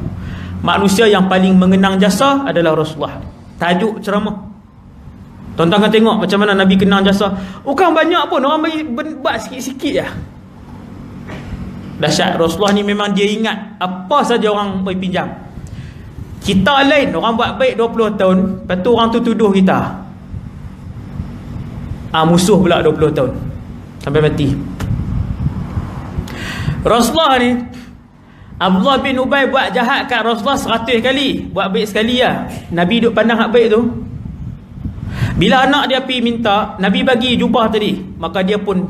Manusia yang paling mengenang jasa adalah Rasulullah. Tajuk ceramah. Tuan-tuan kan tengok macam mana Nabi kenang jasa. Bukan banyak pun, orang bagi buat sikit-sikit je. Dahsyat. Rasulullah ni memang dia ingat apa saja orang bagi pinjam. Kita lain, orang buat baik 20 tahun, lepas tu orang tu tuduh kita, musuh pula 20 tahun sampai mati. Rasulullah ni, Abdullah bin Ubay buat jahat kat Rasulullah 100 kali, buat baik sekali lah. Nabi duk pandang hak baik tu. Bila anak dia pergi minta, Nabi bagi jubah tadi, maka dia pun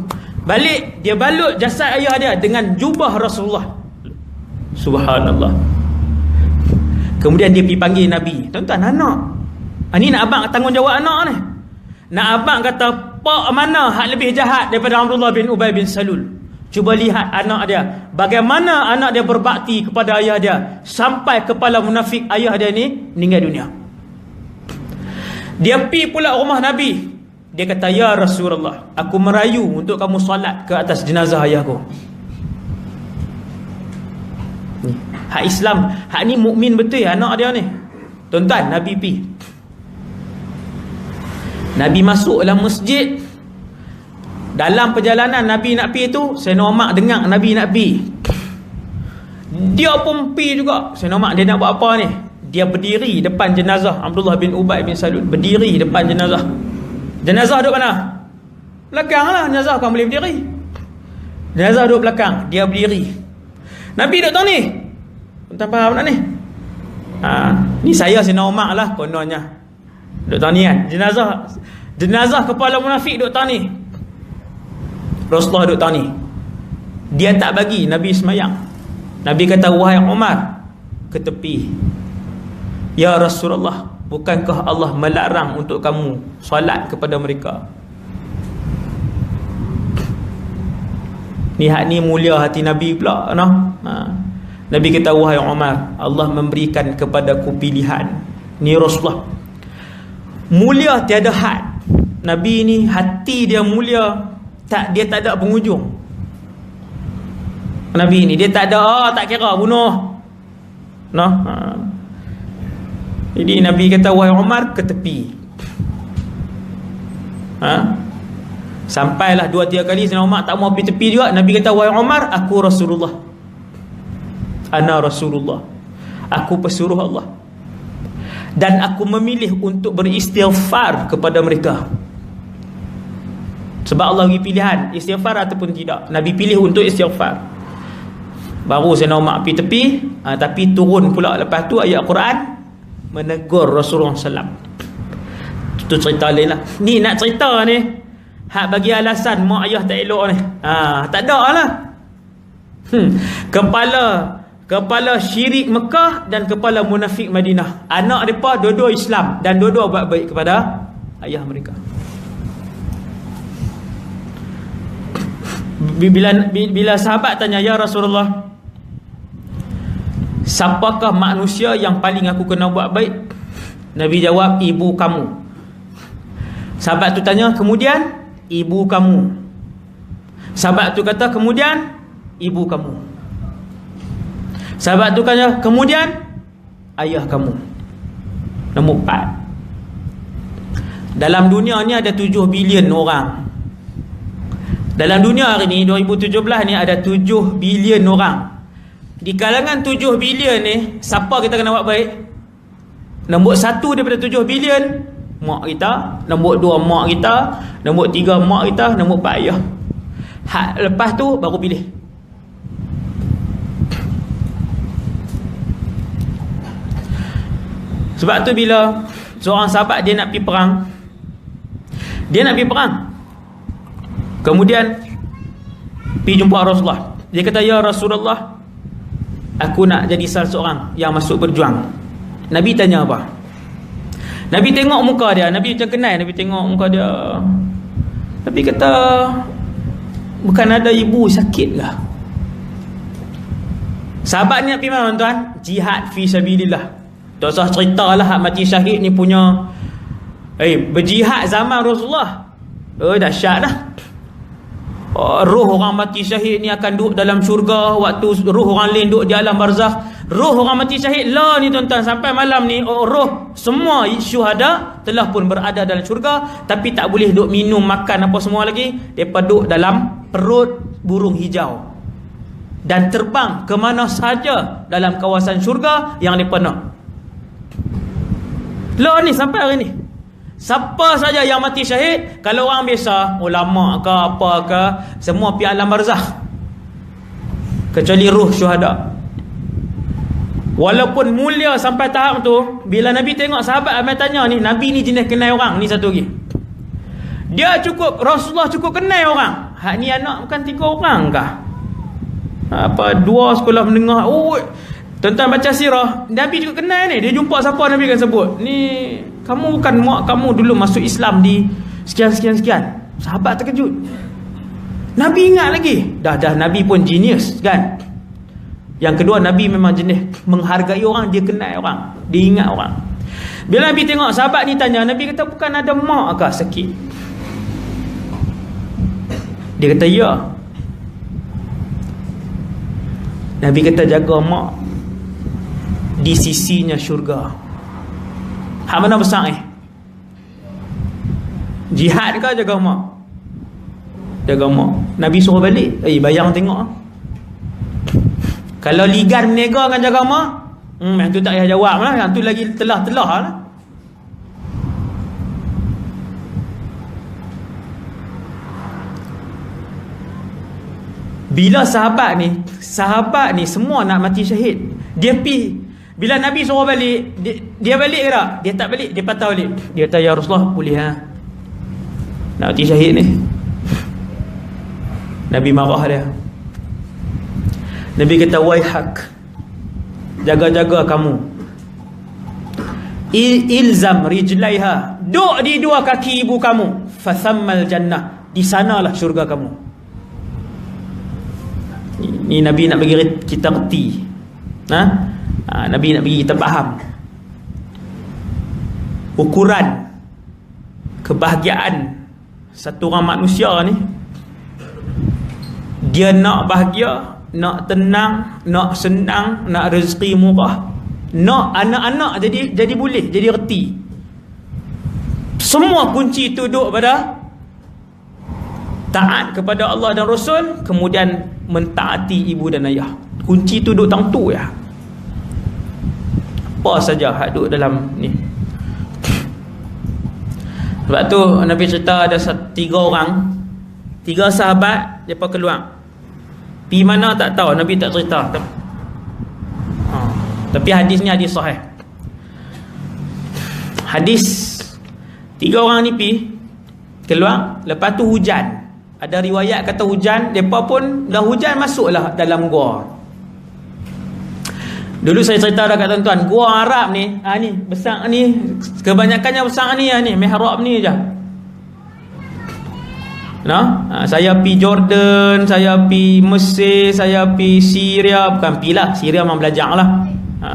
balik, dia balut jasad ayah dia dengan jubah Rasulullah. Subhanallah. Kemudian dia pergi panggil Nabi. Tuan-tuan, anak. Ni nak abang tanggungjawab anak ni. Nak abang kata, pak mana hak lebih jahat daripada Abdullah bin Ubay bin Salul? Cuba lihat anak dia. Bagaimana anak dia berbakti kepada ayah dia, sampai kepala munafik ayah dia ni meninggal dunia. Dia pergi pula rumah Nabi. Dia kata, ya Rasulullah, aku merayu untuk kamu solat ke atas jenazah ayahku. Ni hak Islam, hak ni mukmin betul anak dia ni. Tuan-tuan, Nabi pi. Nabi masuk dalam masjid. Dalam perjalanan Nabi nak pi tu, Sayyidina Umar dengar Nabi nak pi. Dia pun pergi juga. Saya nama dia nak buat apa ni? Dia berdiri depan jenazah Abdullah bin Ubay bin Salul. Berdiri depan jenazah. Jenazah duduk mana? Belakang lah. Jenazah kan boleh berdiri. Jenazah duduk belakang. Dia berdiri. Nabi duduk tahu ni. Tuan faham tak ni? Ni saya Sayyidina Umar lah kononnya. Duduk tahu ni kan? Jenazah kepala munafik duduk tahu ni. Rasulullah duduk tahu ni. Dia tak bagi Nabi semayang. Nabi kata, wahai Umar, ke tepi. Ya Rasulullah, bukankah Allah melarang untuk kamu solat kepada mereka? Ni mulia hati Nabi pula, no? Nabi kata, wahai Umar, Allah memberikan kepadaku pilihan. Ni Rasulullah mulia tiada had. Nabi ni hati dia mulia, dia tak ada penghujung. Nabi ni dia tak ada, tak kira bunuh, no? Jadi Nabi kata, wahai Umar, ke tepi. Sampailah 2-3 kali Sayyidina Umar tak mau pergi tepi juga. Nabi kata, wahai Umar, aku Rasulullah, ana Rasulullah, aku pesuruh Allah, dan aku memilih untuk beristighfar kepada mereka. Sebab Allah bagi pilihan, istighfar ataupun tidak. Nabi pilih untuk istighfar. Baru Sayyidina Umar pergi tepi. Tapi turun pula lepas tu ayat Quran menegur Rasulullah SAW. Itu cerita lain lah. Ni nak cerita ni, hak bagi alasan mak ayah tak elok ni. Tak ada lah. Kepala syirik Mekah dan kepala munafik Madinah. Anak mereka dua-dua Islam dan dua-dua buat baik kepada ayah mereka. Bila sahabat tanya, ya Rasulullah, siapakah manusia yang paling aku kena buat baik? Nabi jawab, ibu kamu. Sahabat tu tanya, kemudian? Ibu kamu. Sahabat tu kata, kemudian? Ibu kamu. Sahabat tu tanya, kemudian? Ayah kamu. Nombor 4. Dalam dunia ni ada 7 bilion orang. Dalam dunia hari ni 2017 ni ada 7 bilion orang. Di kalangan 7 bilion ni, siapa kita kena buat baik? Nombor 1 daripada 7 bilion, mak kita. Nombor 2 mak kita. Nombor 3 mak kita. Nombor 4 ayah. Lepas tu baru pilih. Sebab tu bila seorang sahabat dia nak pergi perang, kemudian pergi jumpa Rasulullah. Dia kata, ya Rasulullah, aku nak jadi salah seorang yang masuk berjuang. Nabi tanya apa? Nabi tengok muka dia. Nabi macam kenal. Nabi tengok muka dia. Nabi kata, bukan ada ibu sakit ke? Sahabat ni nak pergi mana tuan? Jihad fi sabilillah. Tak usah ceritalah hak mati syahid ni punya. Berjihad zaman Rasulullah. Dahsyat dah. Roh orang mati syahid ni akan duduk dalam syurga, waktu roh orang lain duduk di alam barzakh. Roh orang mati syahid lah ni tuan-tuan, sampai malam ni roh semua syuhada telah pun berada dalam syurga, tapi tak boleh duduk minum makan apa semua lagi. Mereka duduk dalam perut burung hijau dan terbang ke mana saja dalam kawasan syurga yang mereka nak. Lah ni sampai hari ni, siapa saja yang mati syahid, kalau orang biasa, ulama ke apa ke, semua pergi alam barzakh, kecuali ruh syuhada. Walaupun mulia sampai tahap tu, bila Nabi tengok sahabat Nabi tanya ni, Nabi ni jenis kenal orang. Ni satu lagi, dia cukup, Rasulullah cukup kenal orang. Hak ni anak bukan 3 orang kah? 2 sekolah menengah. Tuan-tuan baca sirah, Nabi juga kenal ni. Dia jumpa siapa Nabi akan sebut, ni kamu bukan mak kamu dulu masuk Islam di sekian-sekian-sekian. Sahabat terkejut. Nabi ingat lagi. Dah Nabi pun genius kan. Yang kedua, Nabi memang jenis menghargai orang. Dia kenal orang, dia ingat orang. Bila Nabi tengok sahabat ni tanya, Nabi kata, bukan ada mak ke sakit? Dia kata, ya. Nabi kata, jaga mak di sisinya syurga. Hak mana besar ni? Jihad ke jaga mak? Jaga mak. Nabi suruh balik. Bayang tengok. Kalau ligan menega dengan agama, yang tu tak payah jawab lah. Yang tu lagi telah-telah lah. Bila sahabat ni semua nak mati syahid. Dia bila Nabi suruh balik, dia balik ke tak? Dia tak balik, dia patah balik. Dia kata, ya Rasulullah, boleh nak mati syahid ni. Nabi marah dia. Nabi kata, waihak, jaga-jaga kamu. Ilzam rijlaiha, duk di dua kaki ibu kamu, fathammal jannah, di sanalah syurga kamu. Ni Nabi nak bagi kita reti. Nabi nak bagi kita faham ukuran kebahagiaan satu orang manusia ni. Dia nak bahagia, nak tenang, nak senang, nak rezeki murah, nak anak-anak jadi boleh, jadi reti. Semua kunci itu duduk pada taat kepada Allah dan Rasul, kemudian mentaati ibu dan ayah. Kunci itu duduk tang tu ya. Apa saja hak duduk dalam ni. Sebab tu Nabi cerita ada 3 orang, 3 sahabat, mereka keluar. Pergi mana tak tahu, Nabi tak cerita. Tapi hadis ni hadis sahih. Hadis 3 orang ni pergi keluar, lepas tu hujan. Ada riwayat kata hujan, mereka pun dah hujan masuklah dalam gua. Dulu saya cerita dah kat tuan-tuan, gua Arab ni, ni besar ni, kebanyakannya besar ni, mihrab ni je. Saya pi Jordan, saya pi Mesir, saya pi Syria, bukan pi lah, Syria memang belajar lah.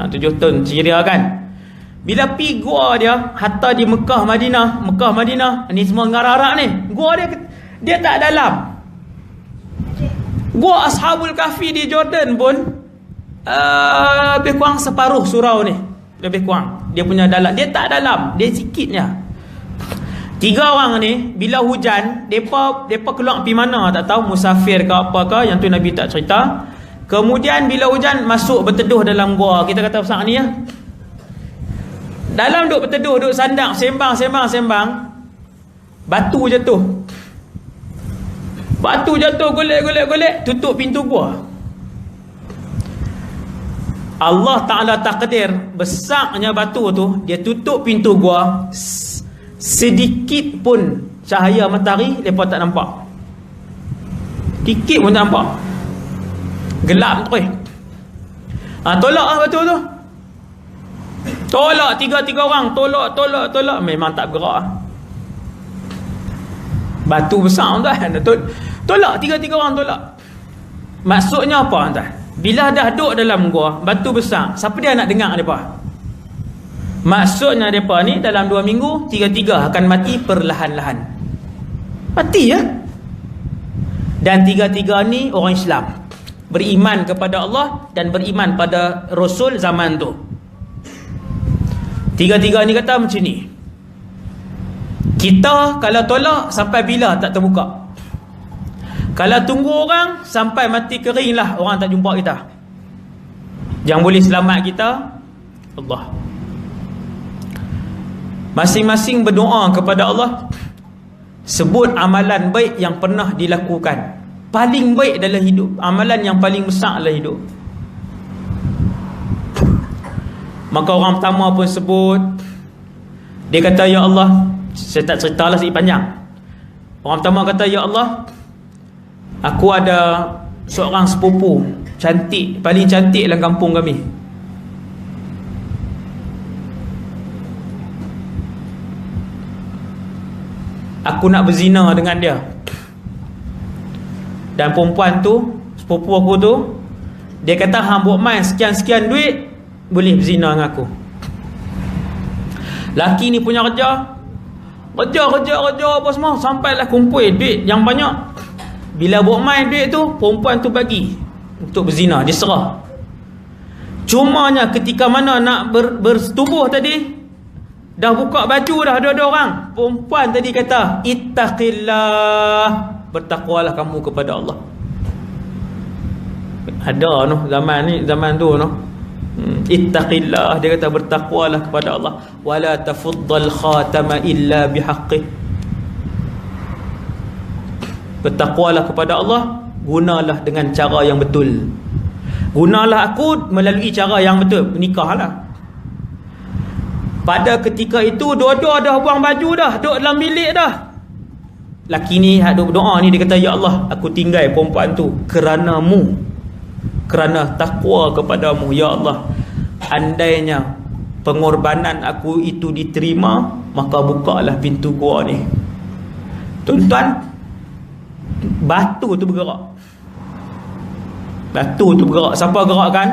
7 tahun Syria kan. Bila pi gua dia, hatta di Mekah Madinah, ni semua negara Arab ni. Gua dia tak dalam. Gua Ashabul Kahfi di Jordan pun lebih kurang separuh surau ni. Lebih kurang. Dia punya dalam, dia tak dalam, dia sikitnya. 3 orang ni bila hujan, depa keluar pergi mana tak tahu, musafir ke apa ke, yang tu Nabi tak cerita. Kemudian bila hujan masuk berteduh dalam gua. Kita kata besar ni ya. Dalam duk berteduh, duk sandang, sembang. Batu jatuh, golek, tutup pintu gua. Allah Ta'ala takdir besarnya batu tu, dia tutup pintu gua. Sedikit pun cahaya matahari mereka tak nampak. Dikit pun tak nampak. Gelap terus. Tolak lah batu tu. Tolak 3 orang, tolak. Memang tak bergerak. Batu besar tuan. Tolak 3 orang tolak. Maksudnya apa tuan? Bila dah duduk dalam gua, batu besar, siapa dia nak dengar mereka? Maksudnya mereka ni dalam 2 minggu 3 akan mati perlahan-lahan. Mati ya. Dan 3 ni orang Islam, beriman kepada Allah dan beriman pada Rasul zaman tu. 3 ni kata macam ni, kita kalau tolak sampai bila tak terbuka. Kalau tunggu orang sampai mati kering lah, orang tak jumpa kita. Yang boleh selamat kita Allah. Masing-masing berdoa kepada Allah, sebut amalan baik yang pernah dilakukan. Paling baik dalam hidup, amalan yang paling besar dalam hidup. Maka orang pertama pun sebut. Dia kata, ya Allah, saya tak ceritalah sikit panjang. Orang pertama kata, ya Allah, aku ada seorang sepupu cantik, paling cantik dalam kampung kami. Aku nak berzina dengan dia. Dan perempuan tu, sepupu aku tu, dia kata, hang buat main sekian-sekian duit, boleh berzina dengan aku. Laki ni punya kerja apa semua, sampailah kumpul duit yang banyak. Bila buat main duit tu, perempuan tu bagi untuk berzina, dia serah. Cumanya ketika mana nak bersetubuh tadi, dah buka baju dah ada orang, perempuan tadi kata, ittaqillah, bertakwalah kamu kepada Allah. Ada noh zaman ni, zaman tu noh. Ittaqillah, dia kata bertakwalah kepada Allah, wala tafuddal khatama illa bihaqqih. Bertakwalah kepada Allah, gunalah dengan cara yang betul. Gunalah aku melalui cara yang betul, menikahlah. Pada ketika itu dua-dua dah buang baju dah, duduk dalam bilik dah. Laki ni duduk berdoa ni, dia kata, ya Allah, aku tinggal perempuan tu kerana-Mu, kerana takwa kepadamu. Ya Allah, andainya pengorbanan aku itu diterima, maka bukalah pintu gua ni. Tuan-tuan, batu tu bergerak. Batu tu bergerak. Siapa gerakkan?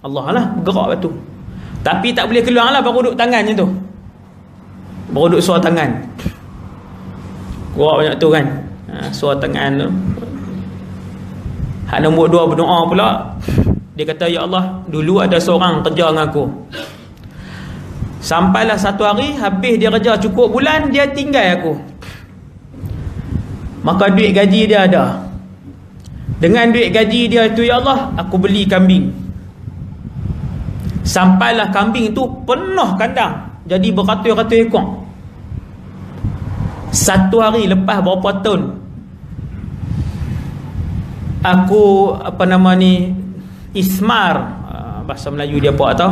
Allah lah bergerak batu. Tapi tak boleh keluar lah, baru duduk tangan macam tu, baru duduk suar tangan. Gerak banyak tu kan, suar tangan tu. Hak nombor 2 berdoa pula. Dia kata, ya Allah, dulu ada seorang kerja dengan aku. Sampailah satu hari, habis dia kerja cukup bulan, dia tinggal aku. Maka duit gaji dia ada. Dengan duit gaji dia itu, ya Allah, aku beli kambing. Sampailah kambing tu penuh kandang, jadi beratus-ratus ekor. Satu hari lepas berapa tahun, aku ismar, bahasa Melayu dia apa tau,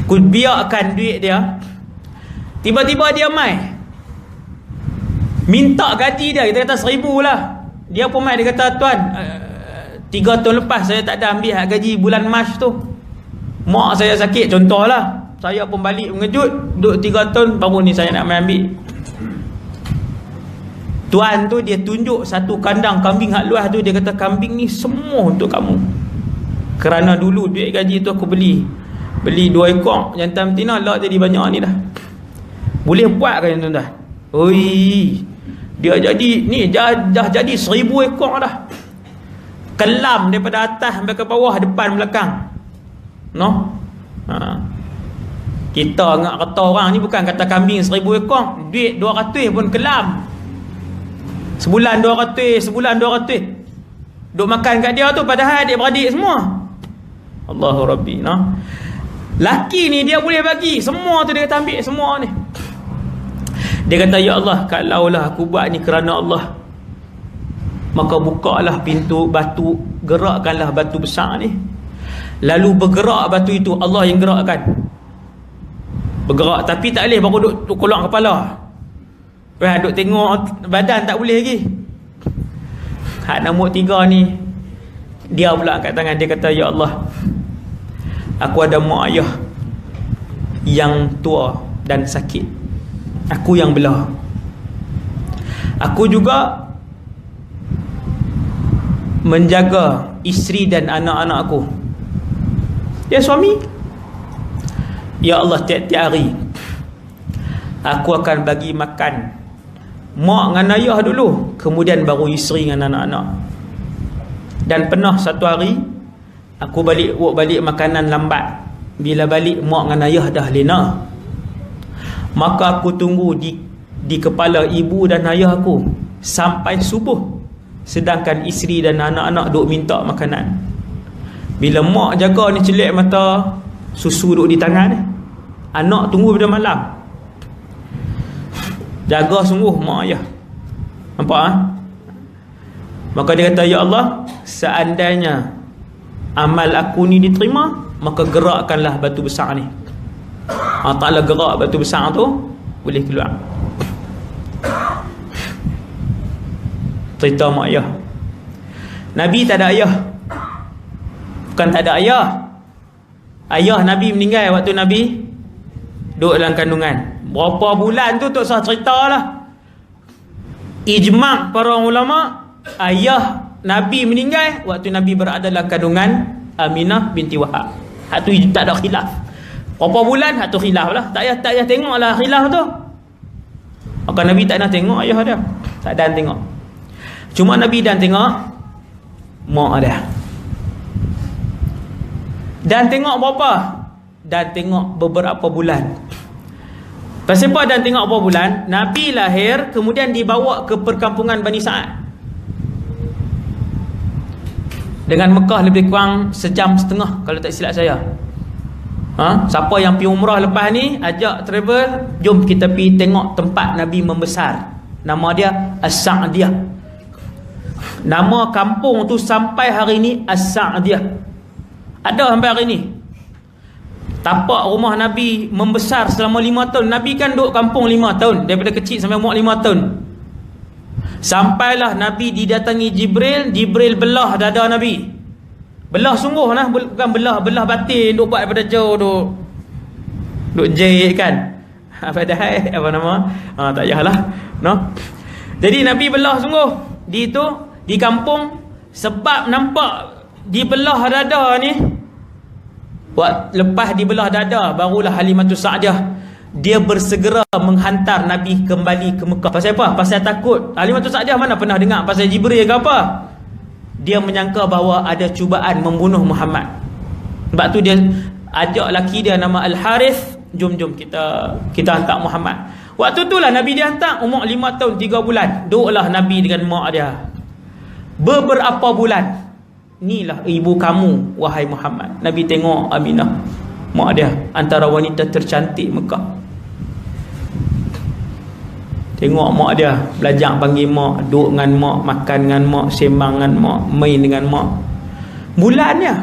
aku biarkan duit dia. Tiba-tiba dia mai minta gaji dia, kita kata 1,000 lah. Dia pun mai, dia kata, tuan, 3 tahun lepas saya tak ada ambil hak gaji bulan Mac tu. Mak saya sakit contohlah, saya pun balik mengejut, duduk 3 tahun baru ni saya nak ambil. Tuan tu dia tunjuk satu kandang kambing hak luas tu, dia kata, kambing ni semua untuk kamu. Kerana dulu duit gaji tu aku beli 2 ekor jantan betina, lah jadi banyak ni dah. Boleh buat kan tuan-tuan? Oi, dia jadi ni dah jadi 1,000 ekor dah. Kelam daripada atas sampai ke bawah, depan belakang. No? Kita ngak kata orang ni bukan kata kambing 1,000 ekor, duit 200 pun kelam. Sebulan 200. Duk makan kat dia tu, padahal adik-beradik semua. Allahu Rabbi, no? Laki ni dia boleh bagi semua tu, dia kata ambil semua ni. Dia kata, ya Allah, kalaulah aku buat ni kerana Allah, maka bukalah pintu batu, gerakkanlah batu besar ni. Lalu bergerak batu itu, Allah yang gerakkan. Bergerak, tapi tak boleh baru duk kolong kepala. Duk tengok badan tak boleh lagi. Hak nombor 3 ni, dia pula angkat tangan, dia kata, ya Allah, aku ada mak ayah yang tua dan sakit, aku yang belah. Aku juga menjaga isteri dan anak-anak aku. Dia suami. Ya Allah, tiap-tiap hari aku akan bagi makan mak dengan ayah dulu, kemudian baru isteri dengan anak-anak. Dan pernah satu hari aku balik makanan lambat. Bila balik, mak dengan ayah dah lena. Maka aku tunggu di kepala ibu dan ayah aku sampai subuh, sedangkan isteri dan anak-anak duk minta makanan. Bila mak jaga ni celik mata, susu duk di tangan, anak tunggu pada malam. Jaga sungguh mak ayah. Nampak? Maka dia kata, ya Allah, seandainya amal aku ni diterima, maka gerakkanlah batu besar ni. Allah Ta'ala gerak batu besar tu, boleh keluar. Cerita mak ayah. Nabi tak ada ayah. Bukan tak ada ayah, ayah Nabi meninggal waktu Nabi duduk dalam kandungan. Berapa bulan tu tak usah cerita lah. Ijma' para ulama, ayah Nabi meninggal waktu Nabi berada dalam kandungan Aminah binti Wahab. Hak tu tak ada khilaf. Berapa bulan, hak tu khilaf lah. Tak payah tengok lah khilaf tu. Maka Nabi tak nak tengok ayah dia, tak dan tengok. Cuma Nabi dan tengok mak dia. Dan tengok berapa? Dan tengok beberapa bulan. Pasal apa dan tengok berapa bulan? Nabi lahir, kemudian dibawa ke perkampungan Bani Sa'ad. Dengan Mekah lebih kurang sejam setengah kalau tak silap saya. Siapa yang pergi umrah lepas ni, ajak travel, jom kita pergi tengok tempat Nabi membesar. Nama dia As-Sa'diyah. Nama kampung tu sampai hari ni As-Sa'diyah. Ada sampai hari ni. Tapak rumah Nabi membesar selama 5 tahun. Nabi kan duduk kampung 5 tahun, daripada kecil sampai umur 5 tahun. Sampailah Nabi didatangi Jibril. Jibril belah dada Nabi. Belah sungguh lah, bukan belah batin, duk buat daripada jauh, duk jahit kan. Padahal apa nama? Tak payahlah, no. Jadi Nabi belah sungguh di kampung, sebab nampak dibelah dada ni. Lepas dibelah dada, barulah Halimatus Sa'diyah dia bersegera menghantar Nabi kembali ke Mekah. Pasal apa? Pasal takut. Halimatus Sa'diyah mana pernah dengar pasal Jibril ke apa? Dia menyangka bahawa ada cubaan membunuh Muhammad. Sebab tu dia ajak laki dia nama Al-Harith, jom kita hantar Muhammad. Waktu tu lah Nabi dia hantar, umur 5 tahun 3 bulan. Duduklah Nabi dengan mak dia beberapa bulan. Inilah ibu kamu wahai Muhammad. Nabi tengok Aminah, mak dia, antara wanita tercantik Mekah. Tengok mak dia, belajar panggil mak, duduk dengan mak, makan dengan mak, sembang dengan mak, main dengan mak. Bulannya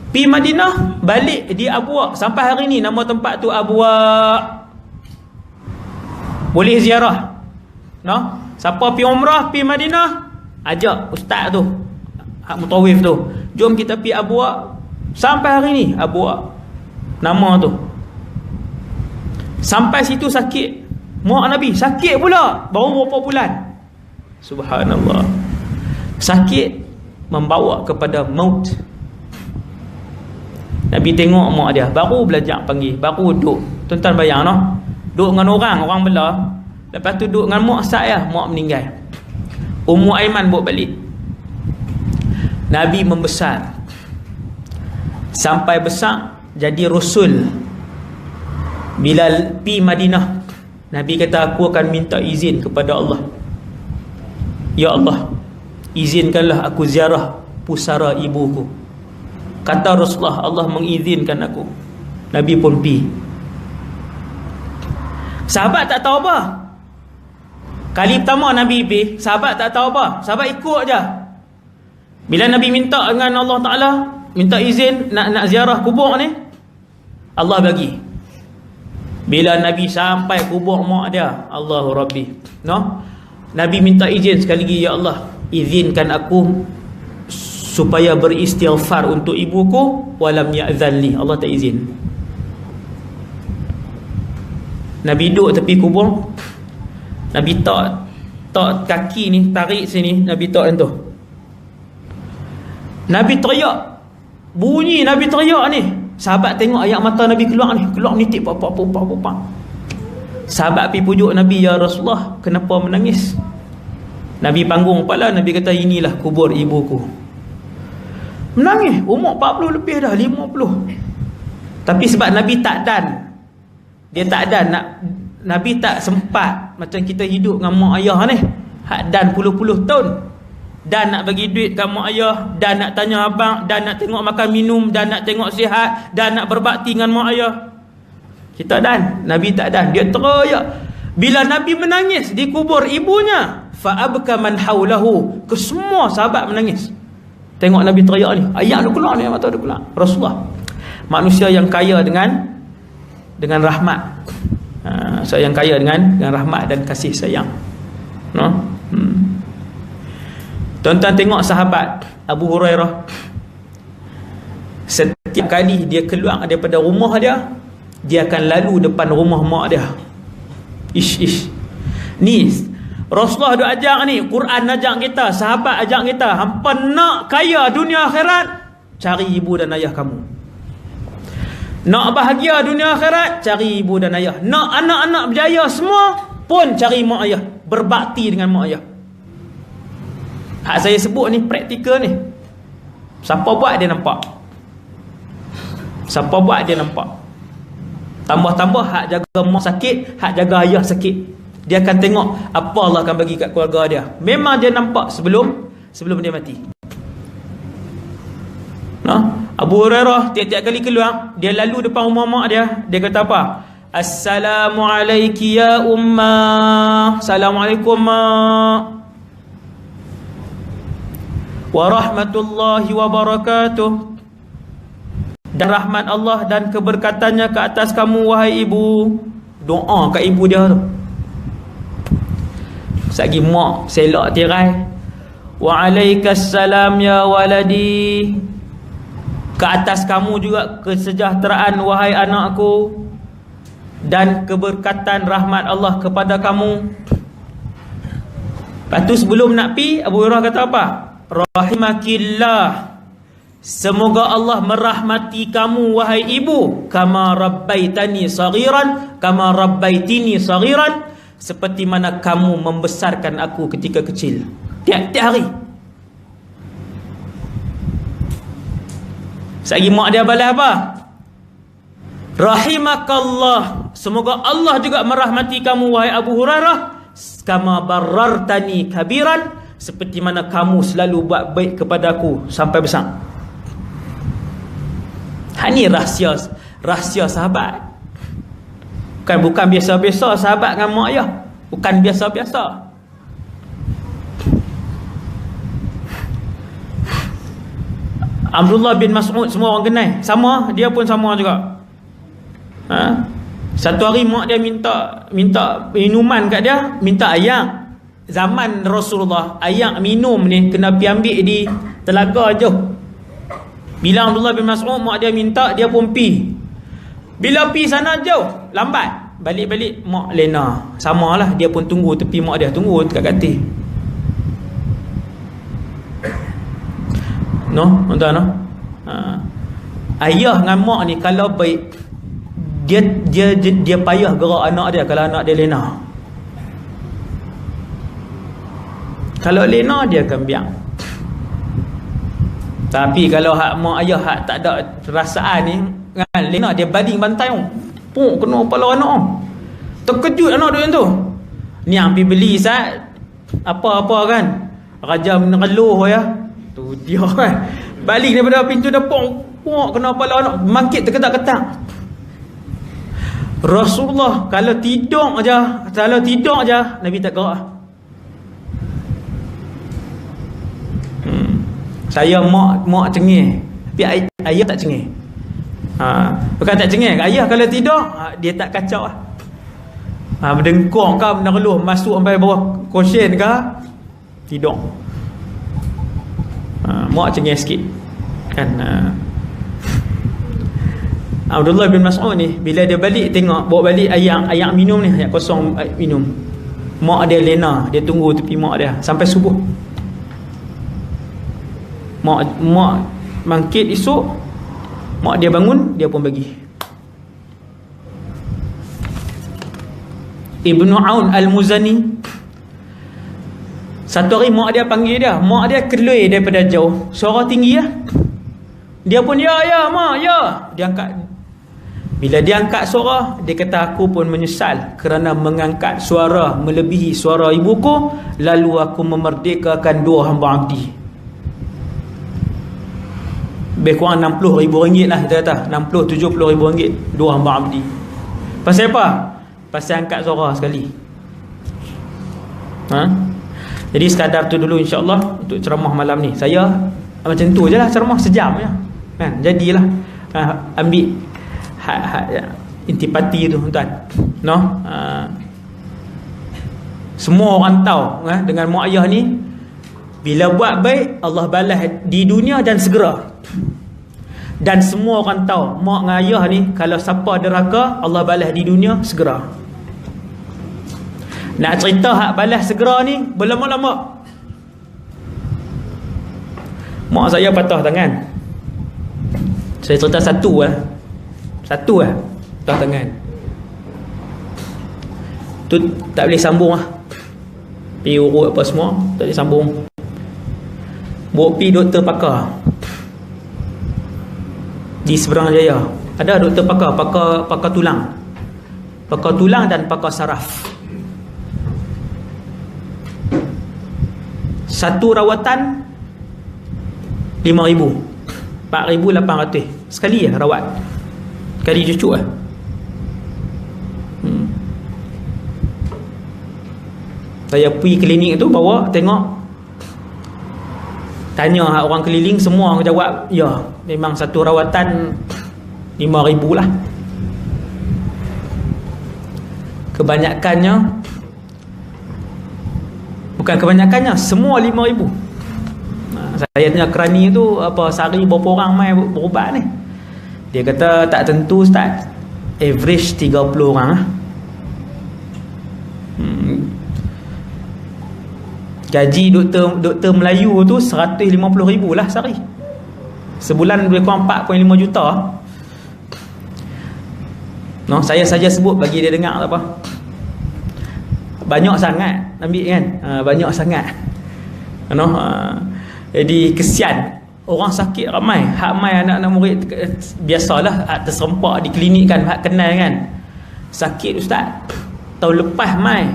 pergi Madinah, balik di Abwa. Sampai hari ni nama tempat tu Abwa. Boleh ziarah, no? Siapa pergi umrah, pergi Madinah, ajak ustaz tu, mutawif tu, jom kita pergi Abwa. Sampai hari ni Abwa nama tu. Sampai situ sakit mak Nabi, sakit pula baru berapa bulan. Subhanallah. Sakit membawa kepada maut. Nabi tengok mak dia, baru belajar panggil, baru duduk. Tuan-tuan bayang noh, duduk dengan orang belah, lepas tu duduk dengan mak saya, mak meninggal. Ummu Aiman bawa balik. Nabi membesar sampai besar jadi rasul. Bila pi Madinah, Nabi kata, aku akan minta izin kepada Allah. Ya Allah, izinkanlah aku ziarah pusara ibuku. Kata Rasulullah, Allah mengizinkan aku. Nabi pun pi. Sahabat tak tahu apa. Kali pertama Nabi pi, sahabat tak tahu apa. Sahabat ikut je. Bila Nabi minta dengan Allah Ta'ala, minta izin nak ziarah kubur ni, Allah bagi. Bila Nabi sampai kubur mak dia, Allahu Rabbi, no? Nabi minta izin sekali lagi, ya Allah, izinkan aku supaya beristighfar untuk ibuku, walam ya'zalli. Allah tak izin. Nabi duduk tepi kubur, Nabi tak kaki ni, tarik sini, Nabi tak tu. Nabi teriak, bunyi Nabi teriak ni. Sahabat tengok air mata Nabi keluar nitip apa. Sahabat pergi pujuk Nabi, ya Rasulullah, kenapa menangis? Nabi panggung kepala, Nabi kata, inilah kubur ibuku. Menangis, umur 40 lebih dah, 50. Tapi sebab Nabi tak dan, dia tak dan, Nabi tak sempat macam kita hidup dengan mak ayah ni, hak dan puluh-puluh tahun, dan nak bagi duit kat mak ayah, dan nak tanya abang, dan nak tengok makan minum, dan nak tengok sihat, dan nak berbakti dengan mak ayah. Kita dan, Nabi tak dan. Dia teriak. Bila Nabi menangis di kubur ibunya, fa abka man haulahu, ke semua sahabat menangis. Tengok Nabi teriak ni, ayat dia keluar ni, mata dia keluar. Rasulullah, manusia yang kaya dengan rahmat. Saya yang kaya dengan rahmat dan kasih sayang, no? Tuan-tuan tengok sahabat Abu Hurairah, setiap kali dia keluar daripada rumah dia akan lalu depan rumah mak dia. Ish. Ni Rasulullah duk ajak ni, Quran ajak kita, sahabat ajak kita, hampa nak kaya dunia akhirat, cari ibu dan ayah kamu. Nak bahagia dunia akhirat, cari ibu dan ayah. Nak anak-anak berjaya semua pun cari mak ayah, berbakti dengan mak ayah. Hak saya sebut ni praktikal ni. Siapa buat dia nampak. Siapa buat dia nampak. Tambah-tambah hak jaga mak sakit, hak jaga ayah sakit, dia akan tengok apa Allah akan bagi kat keluarga dia. Memang dia nampak sebelum dia mati. Abu Hurairah tiap-tiap kali keluar, dia lalu depan rumah mak dia, dia kata apa? Assalamualaikum ya ummah. Assalamualaikum mak. Warahmatullahi wabarakatuh. Dan rahmat Allah dan keberkatannya ke atas kamu wahai ibu. Doa kat ibu dia tu. Sagi mak selak tirai. Waalaikumsalam ya waladi. Ke atas kamu juga kesejahteraan wahai anakku, dan keberkatan rahmat Allah kepada kamu. Lepas tu sebelum nak pi, Abu Hurairah kata apa? Rahimakillah. Semoga Allah merahmati kamu wahai ibu, kama rabbaitani saghiran, kama rabbaitini saghiran, seperti mana kamu membesarkan aku ketika kecil. Tiap-tiap hari. Sagi mak dia balas apa? Rahimakallah. Semoga Allah juga merahmati kamu wahai Abu Hurairah, kama barartani kabiran, seperti mana kamu selalu buat baik kepadaku sampai besar. Ini rahsia sahabat. Bukan biasa-biasa sahabat dengan mak ayah. Bukan biasa-biasa. Abdullah bin Mas'ud semua orang kenal. Sama, dia pun sama juga. Satu hari mak dia minta minuman kat dia, minta ayak. Zaman Rasulullah, ayak minum ni kena pergi ambil di telaga jauh. Bila Abdullah bin Mas'ud mak dia minta, dia pun pi. Bila pi sana jauh, lambat. Balik-balik mak lena. Samalah, dia pun tunggu tepi mak dia, tunggu dekat katil. No, tuan-tuan no. Ayah dengan mak ni kalau baik, dia payah gerak anak dia kalau anak dia lena. Kalau lena dia akan biar. Tapi kalau hak mak ayah hak tak ada perasaan ni kan, lena dia baling bantai puk kena kepala anak. Terkejut anak dia tu. Ni yang pergi beli sat apa-apa kan, raja mengeluh ya. Tu dia kan. Baling daripada pintu depan puk kena kepala anak, mangkit terketak-ketak. Rasulullah kalau tidur aja Nabi tak gerak. Saya mak cengih, tapi ayah tak cengih. Bukan tak cengih, ayah kalau tidur dia tak kacau lah. Berdengkong ke, menereluh, masuk sampai bawah kosen ke, tidur. Mak cengih sikit kan. Abdullah bin Mas'ud ni bila dia balik tengok, bawa balik ayak minum ni, ayak kosong minum. Mak dia lena, dia tunggu tepi mak dia sampai subuh. Mak bangkit esok, mak dia bangun, dia pun bagi. Ibnu Aun Al-Muzani, satu hari mak dia panggil dia, mak dia kelui daripada jauh, suara tinggi lah. Dia pun ya mak, ya. Dia angkat. Bila dia angkat suara, dia kata aku pun menyesal kerana mengangkat suara melebihi suara ibuku, lalu aku memerdekakan dua hamba abdi. Lebih kurang RM60,000 lah kita kata, RM60-70,000 dua hamba abdi. Pasal apa? Pasal angkat suara sekali. Jadi sekadar tu dulu insya-Allah untuk ceramah malam ni. Saya macam tu je lah, ceramah sejam je kan. Jadilah ambil intipati tu tuan. No? Semua orang tahu dengan mak ayah ni, bila buat baik Allah balas di dunia dan segera. Dan semua orang tahu mak dengan ayah ni kalau siapa deraka, Allah balas di dunia segera. Nak cerita hak balas segera ni berlama-lama. Mak saya patah tangan. Saya cerita satu lah, patah tangan. Tu tak boleh sambung lah. Pergi urut apa semua, tak boleh sambung. Bawa pergi doktor pakar di Seberang Jaya. Ada doktor pakar tulang dan pakar saraf. Satu rawatan 5,000. 4,800 sekali lah rawat. Sekali cucuk lah. Saya pergi klinik tu, bawa tengok, tanya orang keliling, semua orang jawab ya, memang satu rawatan 5,000 lah. Kebanyakannya, bukan kebanyakannya, semua 5,000. Saya tanya kerani tu, apa sehari berapa orang mai berubat ni? Dia kata tak tentu Ustaz, average 30 orang lah. Gaji doktor Melayu tu 150,000 lah sehari. Sebulan lebih kurang 4.5 juta. No, saya saja sebut bagi dia dengar tak apa. Banyak sangat ambil kan, banyak sangat. No, jadi kesian. Orang sakit ramai. Hak mai anak-anak murid, biasalah hak terserempak di klinik kan, hak kenal kan. Sakit Ustaz, tahun lepas mai,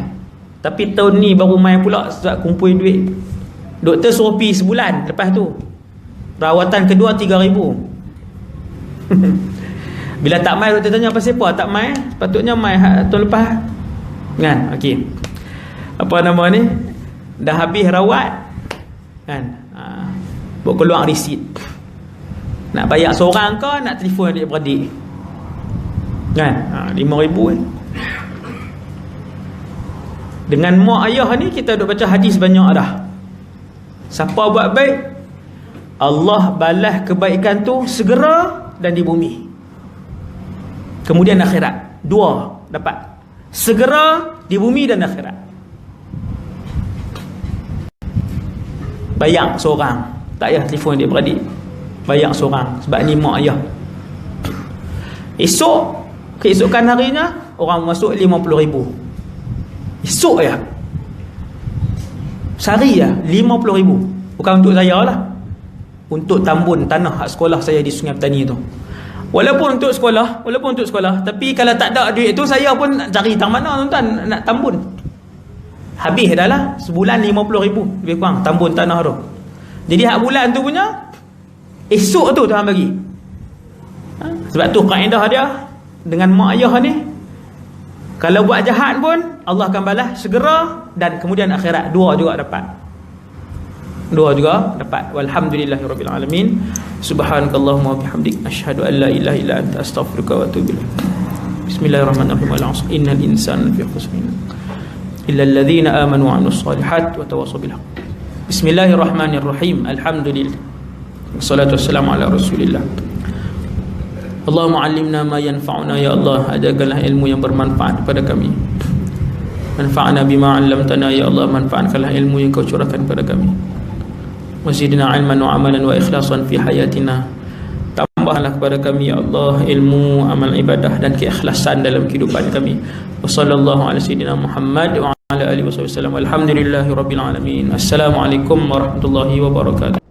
tapi tahun ni baru mai pula sebab kumpul duit. Doktor suruh pergi sebulan lepas tu. Rawatan kedua 3,000. Bila tak mai, doktor tanya pasal apa tak mai? Sepatutnya mai tahun lepas kan. Okey, apa nama ni, dah habis rawat kan, buat keluar resit. Nak bayar seorang ke nak telefon adik-beradik kan, 5,000 kan. Dengan mak ayah ni kita duk baca hadis banyak dah. Siapa buat baik, Allah balas kebaikan tu segera dan di bumi, kemudian akhirat. Dua dapat, segera di bumi dan akhirat. Bayar seorang, tak payah telefon dia beradik, bayar seorang sebab ni mak ayah. Esok, keesokan harinya orang masuk 50,000. Esok ya, sehari ya 50,000. Bukan untuk saya lah, untuk tambun tanah hak sekolah saya di Sungai Petani tu. Walaupun untuk sekolah, tapi kalau tak ada duit tu, saya pun nak cari tang mana tuan-tuan nak tambun. Habis dah lah, sebulan 50,000 lebih kurang tambun tanah tu. Jadi hak bulan tu punya, esok tu Tuhan bagi. Sebab tu kaedah dia dengan mak ayah ni, kalau buat jahat pun Allah akan balas segera dan kemudian akhirat. Dua juga dapat. Walhamdulillahirabbil alamin. Subhanakallahumma wa bihamdik, asyhadu an la ilaha illa anta, astaghfiruka wa atubu ilaik. Bismillahirrahmanirrahim. Al-'asr innal insana lafi khusr illa alladhina amanu wa 'amilus solihat wa tawassaw bil haqq. Bismillahirrahmanirrahim. Alhamdulillah. Wassalatu wassalamu ala Rasulillah. Allahumma 'allimna ma yanfa'una, ya Allah, ajarkanlah ilmu yang bermanfaat kepada kami. Manfa'na bima 'allamtana, ya Allah, manfaatkanlah ilmu yang kau curahkan kepada kami. Wazidna 'ilman wa 'amalan wa ikhlasan fi hayatina. Tambahlah kepada kami, ya Allah, ilmu, amal ibadah dan keikhlasan dalam kehidupan kami. Wa sallallahu ala sayyidina Muhammad wa ala alihi wasallam. Alhamdulillahirabbil alamin. Assalamualaikum warahmatullahi wabarakatuh.